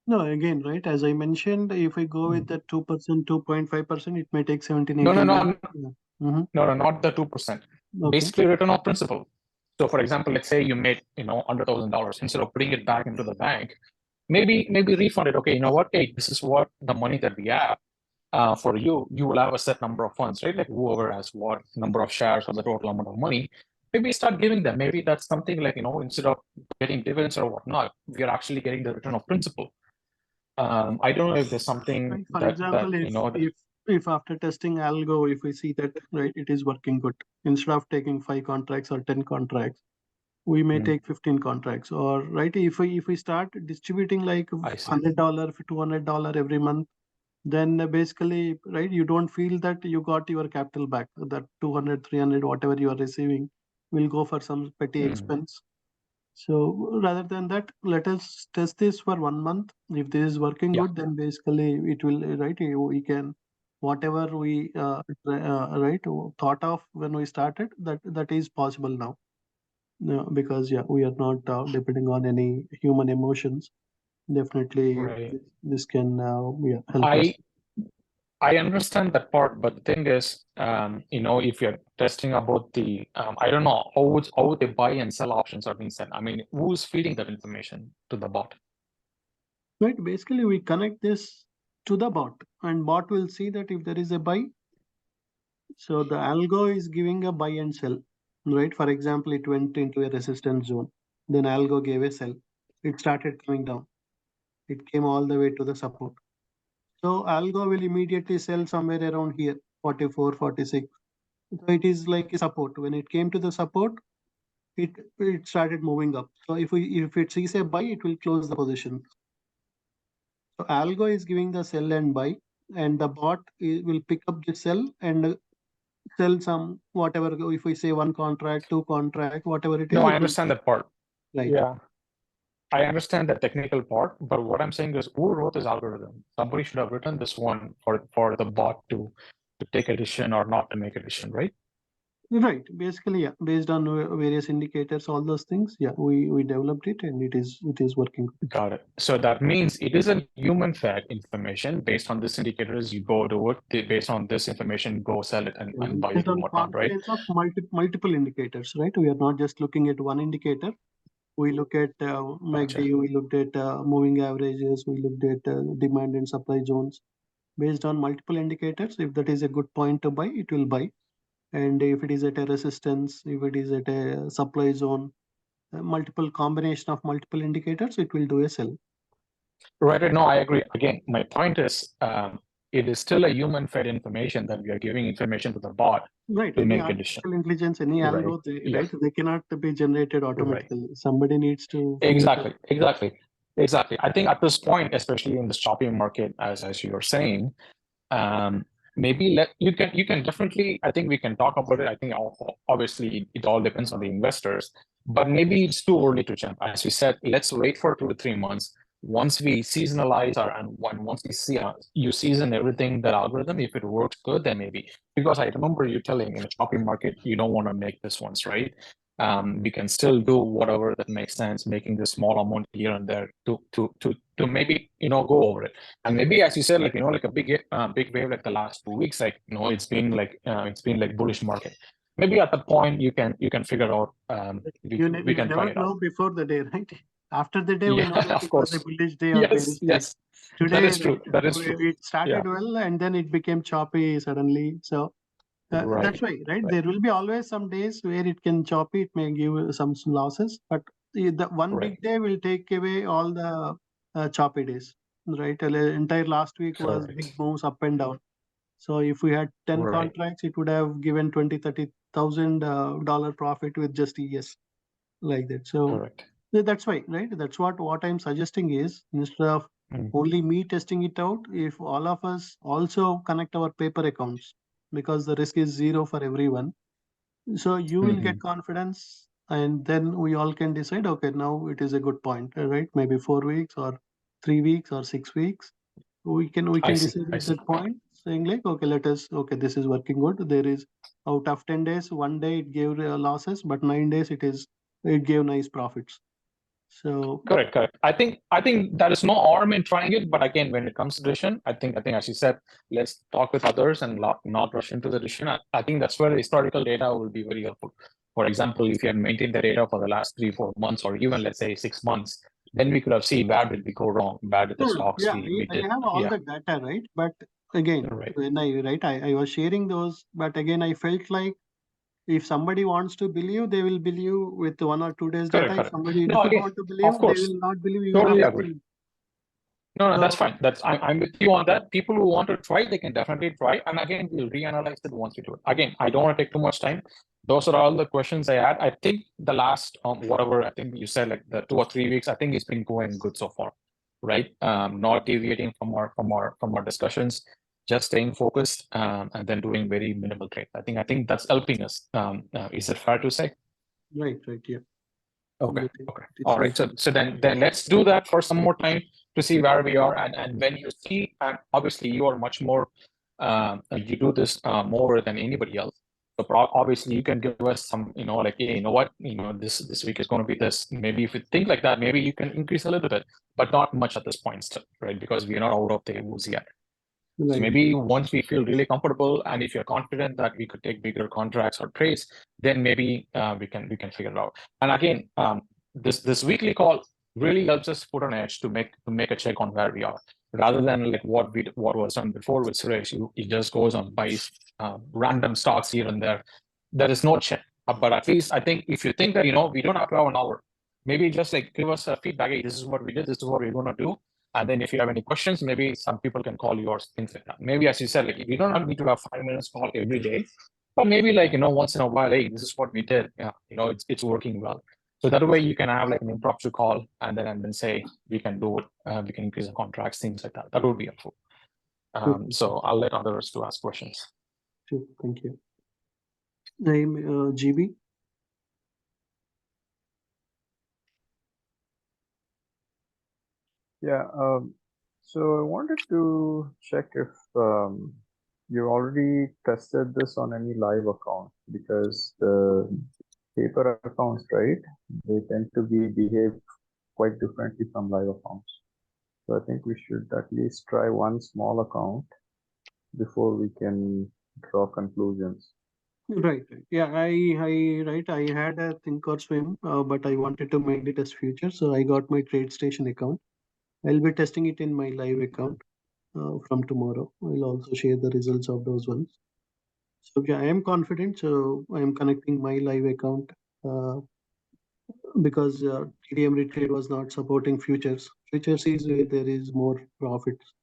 Speaker 1: No, again, right, as I mentioned, if we go with the 2%, 2.5%, it may take 17,
Speaker 5: No,
Speaker 1: 18
Speaker 5: no,
Speaker 1: days.
Speaker 5: no, not the 2%.
Speaker 1: Okay.
Speaker 5: Basically, return of principal. So, for example, let's say you made $100,000. Instead of putting it back into the bank, maybe refund it. Okay, you know what? Hey, this is what the money that we have. For you will have a set number of funds, right? Like whoever has what number of shares or the total amount of money, maybe start giving them. Maybe that's something like, instead of getting dividends or whatnot, we are actually getting the return of principal. I don't know if there's something
Speaker 1: Right. For example, if after testing Algo, if we see that, right, it is working good, instead of taking 5 contracts or 10 contracts, we may take 15 contracts, or right, if we start distributing like $100, $200 every month, then basically, right, you don't feel that you got your capital back. That 200, 300, whatever you are receiving will go for some petty expense. So rather than that, let us test this for 1 month. If this is working good, then basically it will, right, we can, whatever we right, thought of when we started, that is possible now. Because we are not depending on any human emotions. Definitely, this can help us.
Speaker 5: I understand that part, but the thing is, if you're testing about the, I don't know how the buy and sell options are being sent. I mean, who's feeding that information to the bot?
Speaker 1: Right. Basically, we connect this to the bot, and bot will see that if there is a buy. So the algo is giving a buy and sell. Right. For example, it went into a resistance zone. Then algo gave a sell. It started coming down. It came all the way to the support. So algo will immediately sell somewhere around here, 44, 46. So it is like a support. When it came to the support, it started moving up. So if it sees a buy, it will close the position. So algo is giving the sell and buy, and the bot will pick up the sell and sell some whatever. If we say 1 contract, 2 contract, whatever it is.
Speaker 5: No, I understand that part.
Speaker 1: Right.
Speaker 5: Yeah. I understand the technical part, but what I'm saying is, who wrote this algorithm? Somebody should have written this one for the bot to take a decision or not to make a decision, right?
Speaker 1: Right. Basically, yeah. Based on various indicators, all those things, yeah, we developed it and it is working.
Speaker 5: Got it. So that means it is a human-fed information. Based on this indicators, you go do it. Based on this information, go sell it and buy it and whatnot, right?
Speaker 1: Based on multiple indicators, right? We are not just looking at one indicator. We look at MACD, we looked at moving averages, we looked at demand and supply zones. Based on multiple indicators, if that is a good point to buy, it will buy. And if it is at a resistance, if it is at a supply zone, multiple combination of multiple indicators, it will do a sell.
Speaker 5: Right. No, I agree. Again, my point is, it is still a human-fed information that we are giving information to the bot to make a decision.
Speaker 1: Artificial intelligence, any algo, they cannot be generated automatically. Somebody needs to.
Speaker 5: Exactly. I think at this point, especially in the shopping market, as you were saying, maybe you can definitely, I think we can talk about it. I think obviously it all depends on the investors, but maybe it's too early to jump. As we said, let's wait for 2 to 3 months. Once we seasonalize once we see you season everything, that algorithm, if it works good, then maybe, because I remember you telling in a choppy market, you don't want to make this once, right? We can still do whatever that makes sense, making the small amount here and there to maybe, go over it. And maybe, as you said, like, like a big wave, like the last 2 weeks, like, it's been like bullish market. Maybe at that point you can figure out, we
Speaker 1: You
Speaker 5: can try
Speaker 1: never
Speaker 5: it out.
Speaker 1: know before the day, right? After the day, we know
Speaker 5: Yeah,
Speaker 1: that
Speaker 5: of
Speaker 1: it was a
Speaker 5: course.
Speaker 1: bullish day or
Speaker 5: Yes,
Speaker 1: bearish day.
Speaker 5: yes. That
Speaker 1: Today,
Speaker 5: is true.
Speaker 1: right,
Speaker 5: That is true.
Speaker 1: it started
Speaker 5: Yeah.
Speaker 1: well and then it became choppy suddenly. So that's
Speaker 5: Right.
Speaker 1: why, right?
Speaker 5: Right.
Speaker 1: There will be always some days where it can choppy, it may give some losses, but the one
Speaker 5: Right.
Speaker 1: big day will take away all the choppy days, right? Entire last week was big
Speaker 5: Correct.
Speaker 1: moves up and down. So if we had 10
Speaker 5: Right.
Speaker 1: contracts, it would have given 20,000, $30,000 profit with just ES like that. So
Speaker 5: Correct.
Speaker 1: that's why, right? That's what I'm suggesting is, instead of
Speaker 5: Mm.
Speaker 1: only me testing it out, if all of us also connect our paper accounts, because the risk is zero for everyone. So you will get confidence, and then we all can decide, okay, now it is a good point, right? Maybe 4 weeks or 3 weeks or 6 weeks. We
Speaker 5: I
Speaker 1: can
Speaker 5: see.
Speaker 1: decide
Speaker 5: I
Speaker 1: at
Speaker 5: see.
Speaker 1: that point, saying like, okay, okay, this is working good. There is, out of 10 days, one day it gave losses, but 9 days it gave nice profits. So
Speaker 5: Correct. I think there is no harm in trying it, but again, when it comes to decision, I think as you said, let's talk with others and not rush into the decision. I think that's where the historical data will be very helpful. For example, if you had maintained the data for the last 3-4 months, or even let's say 6 months, then we could have seen where did we go wrong, where did the stocks
Speaker 1: yeah,
Speaker 5: we
Speaker 1: I
Speaker 5: did.
Speaker 1: have all
Speaker 5: Yeah.
Speaker 1: the data, right? But again,
Speaker 5: Right.
Speaker 1: when I was sharing those, but again, I felt like if somebody wants to believe, they will believe with 1 or 2 days data. If
Speaker 5: Correct.
Speaker 1: somebody
Speaker 5: No,
Speaker 1: doesn't
Speaker 5: again,
Speaker 1: want to believe,
Speaker 5: of
Speaker 1: they
Speaker 5: course,
Speaker 1: will not believe even
Speaker 5: totally
Speaker 1: after
Speaker 5: agree.
Speaker 1: seeing.
Speaker 5: No, that's
Speaker 1: So
Speaker 5: fine. I'm with you on that. People who want to try, they can definitely try. And again, we'll reanalyze it once we do it. Again, I don't want to take too much time. Those are all the questions I had. I think the last whatever, I think you said, like the 2 or 3 weeks, I think it's been going good so far, right? Not deviating from our discussions, just staying focused, and then doing very minimal trade. I think that's helping us. Is it fair to say?
Speaker 1: right, yeah.
Speaker 5: Okay.
Speaker 1: It-
Speaker 5: Okay.
Speaker 1: it's
Speaker 5: All right. So then let's do that for some more time to see where we are. And when you see, and obviously you are much more, you do this more than anybody else. So obviously you can give us some, like, hey, you know what, this week is going to be this. Maybe if you think like that, maybe you can increase a little bit, but not much at this point still, right? Because we're not out of the woods yet. So
Speaker 1: Right.
Speaker 5: maybe once we feel really comfortable, and if you're confident that we could take bigger contracts or trades, then maybe we can figure it out. And again, this weekly call really helps us put an edge to make a check on where we are, rather than like what was done before with Suresh. He just goes on buys random stocks here and there. There is no check. But at least I think if you think that we don't have to have an hour, maybe just like give us a feedback. Hey, this is what we did. This is what we're going to do. And then if you have any questions, maybe some people can call you or things like that. Maybe, as you said, like, we don't need to have 5 minutes call every day, but maybe like, once in a while, hey, this is what we did. Yeah, it's working well. So that way you can have like an impromptu call, and then say we can do it, we can increase the contracts, things like that. That would be helpful. So I'll let others to ask questions.
Speaker 1: Sure. Thank you. I'm GB.
Speaker 6: Yeah, so I wanted to check if you already tested this on any live account, because the paper accounts, right, they tend to behave quite differently from live accounts. So I think we should at least try one small account before we can draw conclusions.
Speaker 1: Right. Yeah, I had a think or swim, but I wanted to make it as future, so I got my TradeStation account. I'll be testing it in my live account from tomorrow. I'll also share the results of those ones. So yeah, I am confident. So I am connecting my live account because TDM Retrade was not supporting futures. Futures is where there is more profits.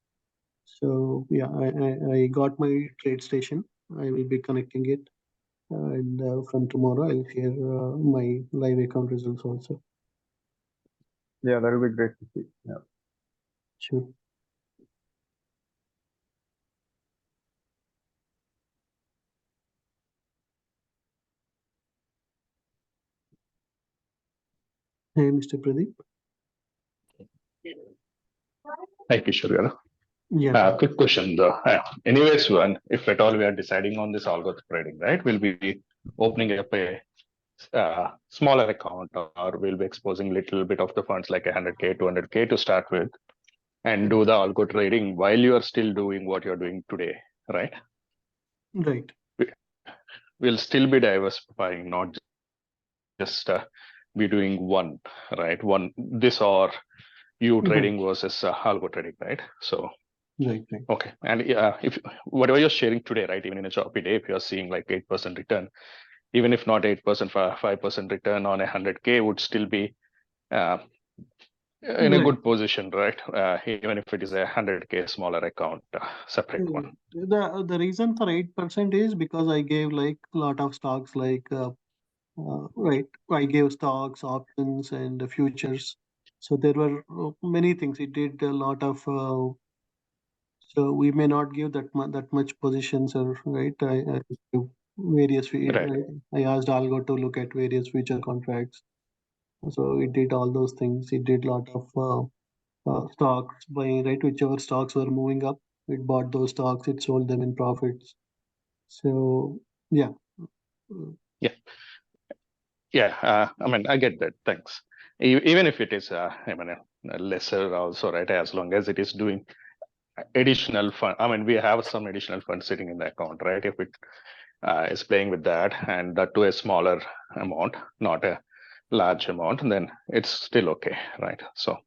Speaker 1: So yeah, I got my TradeStation. I will be connecting it, and from tomorrow I'll share my live account results also.
Speaker 6: Yeah, that would be great to see. Yeah.
Speaker 1: Sure. Hey, Mr. Pradeep.
Speaker 4: Hi, Kishore.
Speaker 1: Yeah.
Speaker 4: Quick question though. Anyways, one, if at all we are deciding on this algo trading, right? We'll be opening up a smaller account, or we'll be exposing little bit of the funds like 100K, 200K to start with, and do the algo trading while you are still doing what you're doing today, right?
Speaker 1: Right.
Speaker 4: We'll still be diversifying, not just be doing one, right? One this or you trading versus algo trading, right? So
Speaker 1: Right.
Speaker 4: okay, and if whatever you're sharing today, right, even in a choppy day, if you're seeing like 8% return, even if not 8%, 5% return on 100K would still be uh, in a
Speaker 1: Right.
Speaker 4: good position, right? Even if it is a 100K smaller account, separate one.
Speaker 1: The reason for 8% is because I gave like a lot of stocks like right. I gave stocks, options, and futures. So there were many things. It did a lot of. So we may not give that much positions, or right. I give various.
Speaker 4: Right.
Speaker 1: Right. I asked Algo to look at various future contracts. So it did all those things. It did a lot of stocks buying, right? Whichever stocks were moving up, it bought those stocks. It sold them in profits. So yeah.
Speaker 4: Yeah. Yeah. I mean, I get that. Thanks. Even if it is, I mean, lesser also, right? As long as it is doing additional fund. I mean, we have some additional funds sitting in the account, right? If it is playing with that and that to a smaller amount, not a large amount, then it's still okay, right? So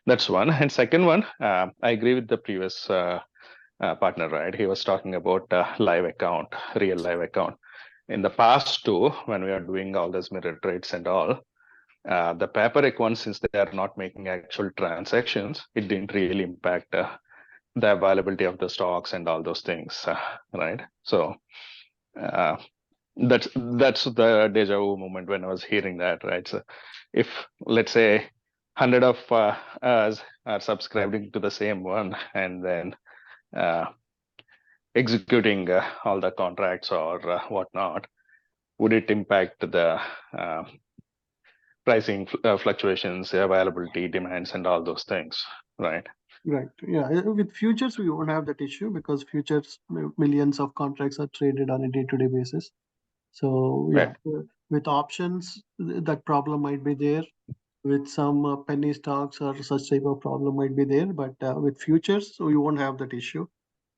Speaker 4: that's one. And second one, I agree with the previous partner, right? He was talking about live account, real live account. In the past too, when we are doing all these mirror trades and all, the paper accounts, since they are not making actual transactions, it didn't really impact the availability of the stocks and all those things, right? So uh, that's the deja vu moment when I was hearing that, right? So if let's say 100 of us are subscribing to the same one and then uh, executing all the contracts or whatnot, would it impact the uh, pricing fluctuations, availability, demands, and all those things, right?
Speaker 1: Right. Yeah. With futures, we won't have that issue because futures, millions of contracts are traded on a day-to-day basis. So yeah,
Speaker 4: Right.
Speaker 1: with options, that problem might be there. With some penny stocks or such type of problem might be there, but with futures, we won't have that issue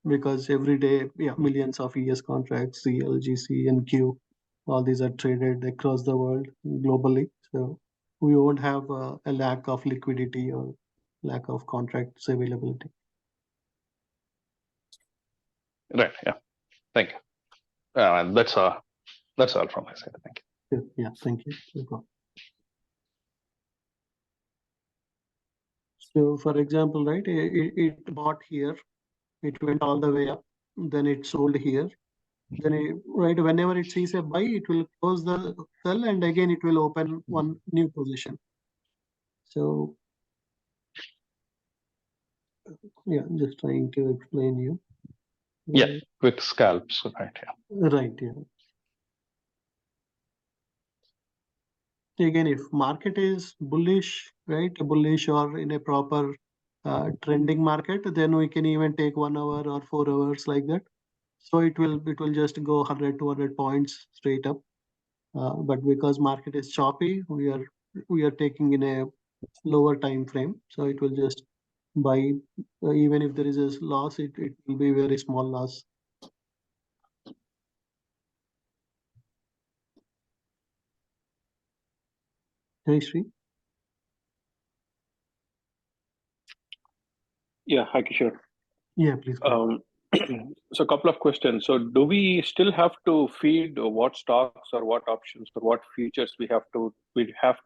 Speaker 1: because every day, yeah, millions of ES contracts, CLGC and Q, all these are traded across the world globally. So we won't have a lack of liquidity or lack of contracts availability.
Speaker 4: Right. Yeah. Thank you. And that's all from my side. Thank you.
Speaker 1: Yeah, thank you. No problem. So for example, right, it bought here, it went all the way up, then it sold here. Then right, whenever it sees a buy, it will close the sell and again it will open one new position. So yeah, just trying to explain you.
Speaker 4: Yeah, quick scalps, right? Yeah.
Speaker 1: Right, yeah. Again, if market is bullish, right, bullish or in a proper trending market, then we can even take 1 hour or 4 hours like that. So it will just go 100, 200 points straight up. But because market is choppy, we are taking in a lower time frame. So it will just buy, even if there is a loss, it will be very small loss. Hey, Sri.
Speaker 7: Yeah, hi Kishore.
Speaker 1: Yeah, please go ahead.
Speaker 7: So a couple of questions. So do we still have to feed what stocks or what options or what futures we have to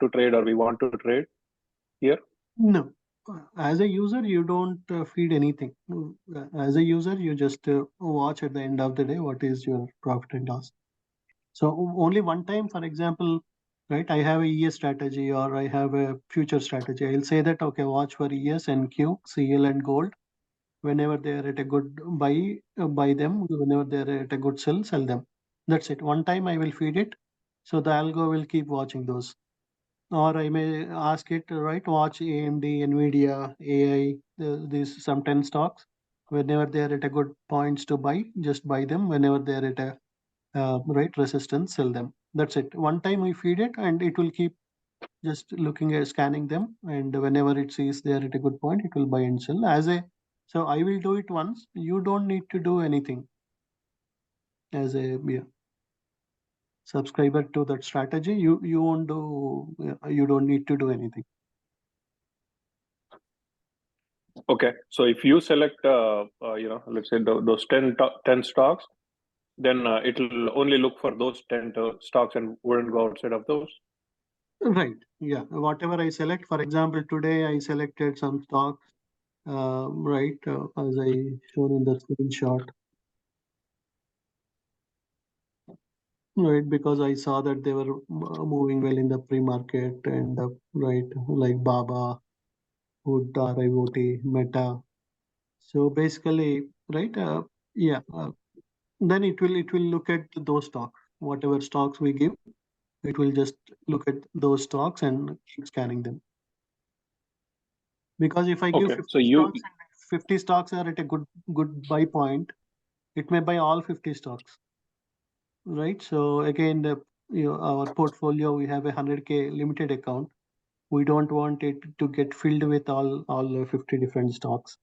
Speaker 7: trade or we want to trade here?
Speaker 1: No, as a user, you don't feed anything. As a user, you just watch at the end of the day what is your profit and loss. So only one time, for example, right, I have a ES strategy or I have a future strategy. I'll say that, okay, watch for ES and Q, CL and gold. Whenever they are at a good buy them. Whenever they are at a good sell them. That's it. One time I will feed it. So the algo will keep watching those. or I may ask it, right, watch AMD, Nvidia, AI, these some 10 stocks. Whenever they are at a good points to buy, just buy them. Whenever they are at a right resistance, sell them. That's it. One time we feed it, and it will keep just looking at scanning them, and whenever it sees they are at a good point, it will buy and sell. So I will do it once. You don't need to do anything as a subscriber to that strategy. You won't do. You don't need to do anything.
Speaker 7: Okay, so if you select, let's say those 10 stocks, then it'll only look for those 10 stocks and wouldn't go outside of those.
Speaker 1: Right. Yeah. Whatever I select, for example, today I selected some stocks, right, as I shown in the screenshot, right, because I saw that they were moving well in the pre-market, and right, like Baba, Hood, RIOT, Meta. So basically, right, yeah, then it will look at those stocks. Whatever stocks we give, it will just look at those stocks and keep scanning them. Because if I give
Speaker 7: Okay,
Speaker 1: 50
Speaker 7: so
Speaker 1: stocks and 50 stocks are at a good buy point, it may buy all 50 stocks, right? So again, our portfolio, we have a 100K limited account. We don't want it to get filled with all 50 different stocks.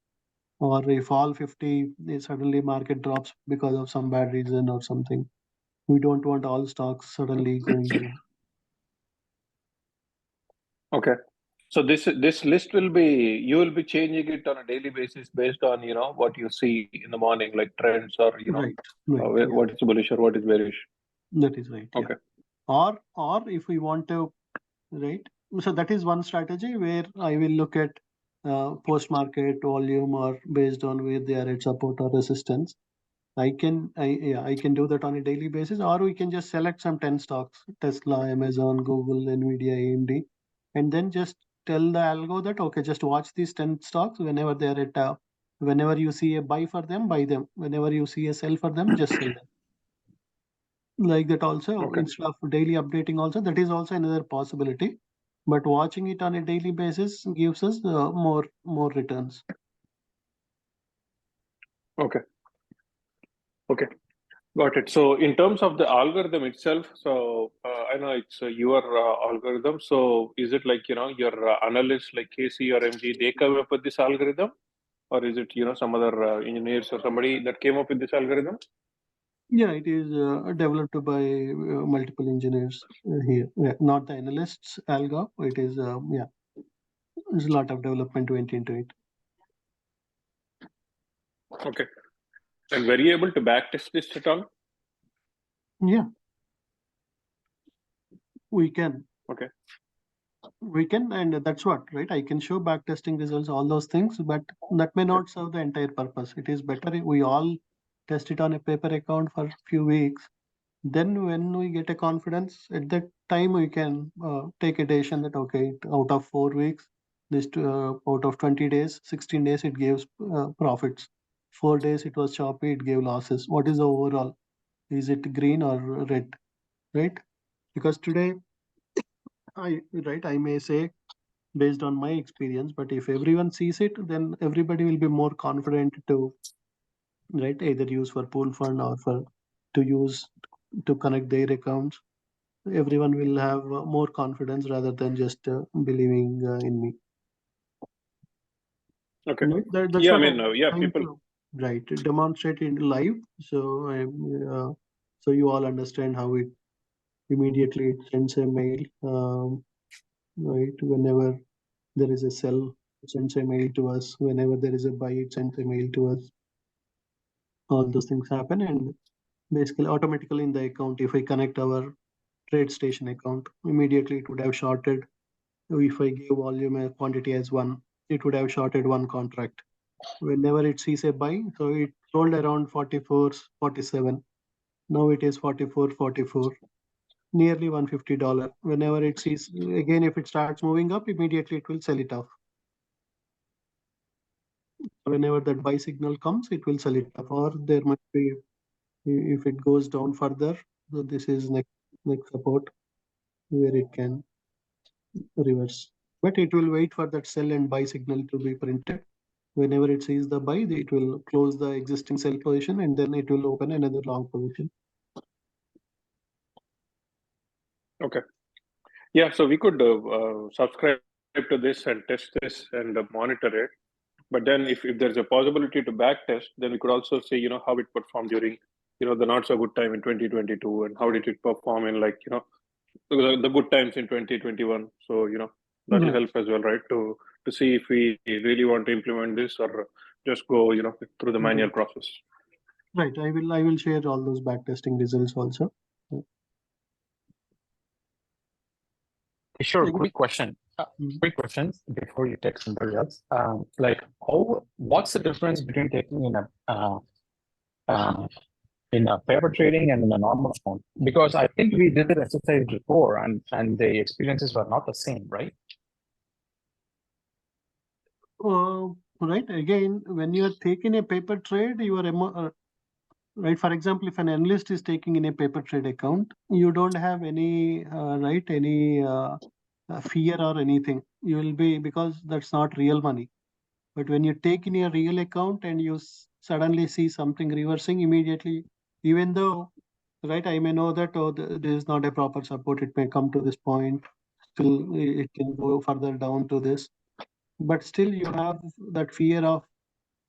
Speaker 1: Or if all 50 suddenly market drops because of some bad reason or something, we don't want all stocks suddenly going down.
Speaker 7: okay, so this list will be, you will be changing it on a daily basis based on what you see in the morning, like trends, or
Speaker 1: Right. Yeah.
Speaker 7: what is bullish or what is bearish.
Speaker 1: That is right.
Speaker 7: Okay.
Speaker 1: Yeah. Or if we want to, right. So that is one strategy where I will look at post market volume, or based on where they are at support or resistance. I can do that on a daily basis, or we can just select some 10 stocks: Tesla, Amazon, Google, Nvidia, AMD, and then just tell the algo that okay, just watch these 10 stocks. Whenever they are at whenever you see a buy for them, buy them. Whenever you see a sell for them, just sell them. Like that also,
Speaker 7: Okay.
Speaker 1: instead of daily updating also, that is also another possibility. But watching it on a daily basis gives us more returns.
Speaker 7: Okay. Okay. Got it. So in terms of the algorithm itself, so I know it's your algorithm. So is it like, your analysts like KC or MG, they come up with this algorithm? Or is it, some other engineers or somebody that came up with this algorithm?
Speaker 1: Yeah, it is developed by multiple engineers here. Yeah, not the analysts algo. It is there's a lot of development went into it.
Speaker 7: Okay. And were you able to backtest this at all?
Speaker 1: Yeah, we can.
Speaker 7: Okay.
Speaker 1: We can, and that's what, right? I can show back testing results, all those things, but that may not serve the entire purpose. It is better if we all test it on a paper account for a few weeks. Then when we get a confidence, at that time we can take a decision that okay, out of 4 weeks, out of 20 days, 16 days it gives profits. 4 days it was choppy, it gave losses. What is the overall? Is it green or red? Right? Because today I may say based on my experience, but if everyone sees it, then everybody will be more confident to right either use for pool fund or for to use to connect their accounts. Everyone will have more confidence rather than just believing in me.
Speaker 7: Okay.
Speaker 1: Right? That's
Speaker 7: Yeah, I
Speaker 1: what
Speaker 7: mean,
Speaker 1: I'm trying
Speaker 7: people.
Speaker 1: to right demonstrate in live. So so you all understand how it immediately sends a mail. Right, whenever there is a sell, it sends a mail to us. Whenever there is a buy, it sends a mail to us. All those things happen, and basically automatically in the account, if I connect our TradeStation account, immediately it would have shorted. If I give volume a quantity as 1, it would have shorted 1 contract. Whenever it sees a buy, so it sold around 44, 47. Now it is 44, 44, nearly $150. Whenever it sees, again, if it starts moving up, immediately it will sell it off. Whenever that buy signal comes, it will sell it off. Or there might be, if it goes down further, so this is next support where it can reverse. But it will wait for that sell and buy signal to be printed. Whenever it sees the buy, it will close the existing sell position and then it will open another long position.
Speaker 7: Okay. Yeah, so we could subscribe to this and test this and monitor it. But then if there's a possibility to back test, then we could also say, how it performed during, the not so good time in 2022 and how did it perform in the good times in 2021. So, that will help as well, right? To see if we really want to implement this or just go, through the manual process.
Speaker 1: Right. I will share all those backtesting results also.
Speaker 5: Sure. Quick question. Quick questions before you take somebody else. What's the difference between taking in a paper trading and in a normal account? Because I think we did the exercise before, and the experiences were not the same, right?
Speaker 1: Right. Again, when you are taking a paper trade, you are right. For example, if an analyst is taking in a paper trade account, you don't have any fear or anything. You will be, because that's not real money. But when you take in a real account and you suddenly see something reversing immediately, even though, right, I may know that this is not a proper support, it may come to this point, still it can go further down to this, but still you have that fear of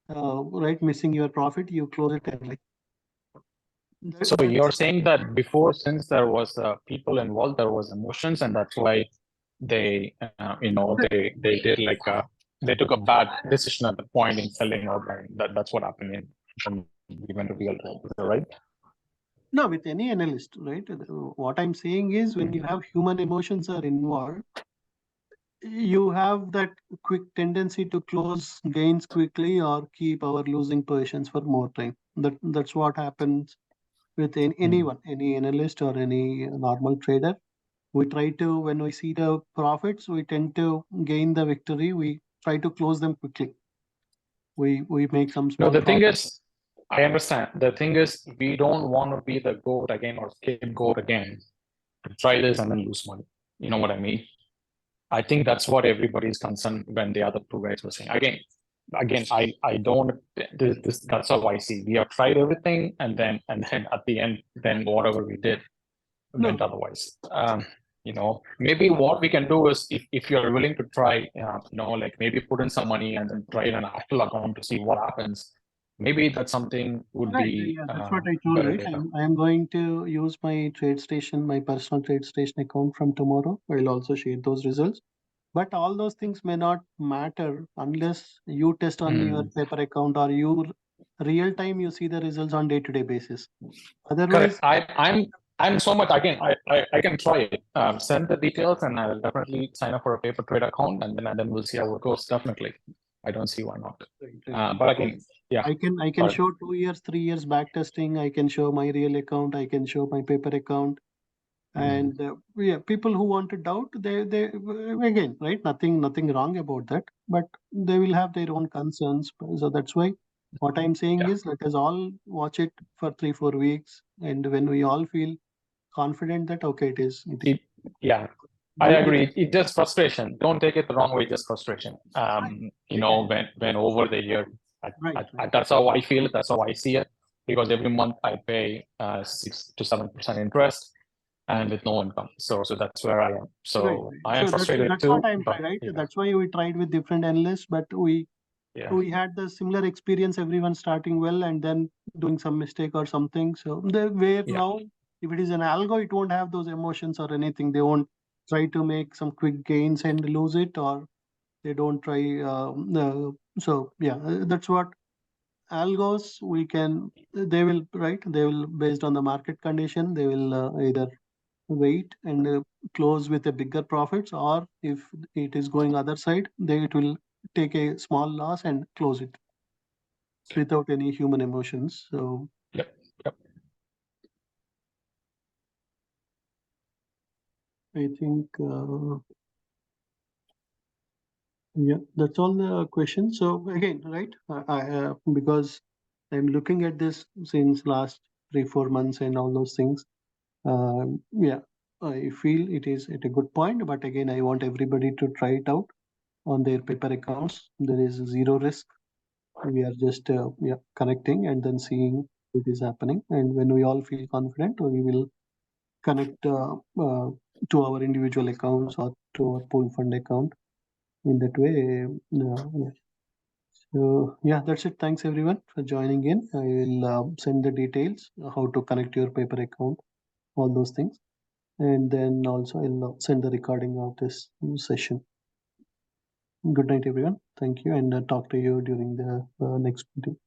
Speaker 1: right, missing your profit, you close it early.
Speaker 5: So you're saying that before, since there was people involved, there was emotions, and that's why they, they did they took a bad decision at the point in selling or buying. That's what happened in even the real world, right?
Speaker 1: No, with any analyst, right? What I'm saying is when you have human emotions are involved, you have that quick tendency to close gains quickly or keep our losing positions for more time. That's what happens with anyone, any analyst or any normal trader. We try to, when we see the profits, we tend to gain the victory. We try to close them quickly. We make some small.
Speaker 5: No, the thing is, I understand. The thing is, we don't want to be the goat again or scapegoat again to try this and then lose money. You know what I mean? I think that's what everybody's concerned when the other two guys were saying. Again, I don't. That's how I see. We have tried everything, and then at the end, then whatever we did went otherwise. Maybe what we can do is if you're willing to try, maybe put in some money and then try an actual account to see what happens. Maybe that's something would be.
Speaker 1: Yeah, that's what I told, right? I'm going to use my TradeStation, my personal TradeStation account from tomorrow. I'll also share those results. But all those things may not matter unless you test on your paper account or you real time you see the results on day-to-day basis. Otherwise,
Speaker 5: I'm so much again. I can try it. Send the details, and I'll definitely sign up for a paper trade account, and then we'll see how it goes. Definitely, I don't see why not. But again, yeah,
Speaker 1: I can show 2 years, 3 years back testing. I can show my real account. I can show my paper account. And people who want to doubt, they again, right? Nothing wrong about that, but they will have their own concerns. So that's why what I'm saying is let us all watch it for 3-4 weeks, and when we all feel confident that okay, it is.
Speaker 5: I agree. It's just frustration. Don't take it the wrong way. Just frustration. When over the year, that's how I feel it. That's how I see it. Because every month I pay 6 to 7% interest, and with no income. So that's where I am. So I am frustrated
Speaker 1: that's
Speaker 5: too.
Speaker 1: What I'm right. Yeah. That's why we tried with different analysts, but we had the similar experience. Everyone starting well and then doing some mistake or something. So now, if it is an algo, it won't have those emotions or anything. They won't try to make some quick gains and lose it, or they don't try. So yeah, that's what algos we can. They will based on the market condition. They will either wait and close with a bigger profits, or if it is going other side, it will take a small loss and close it without any human emotions. So I think that's all the questions. So again, right, I because I'm looking at this since last 3-4 months and all those things. I feel it is at a good point, but again, I want everybody to try it out on their paper accounts. There is zero risk. We are just connecting and then seeing what is happening. And when we all feel confident, we will connect to our individual accounts or to our pool fund account. In that way, yeah. So yeah, that's it. Thanks everyone for joining in. I will send the details how to connect your paper account, all those things, and then also I'll send the recording of this session. Good night, everyone. Thank you, and talk to you during the next meeting.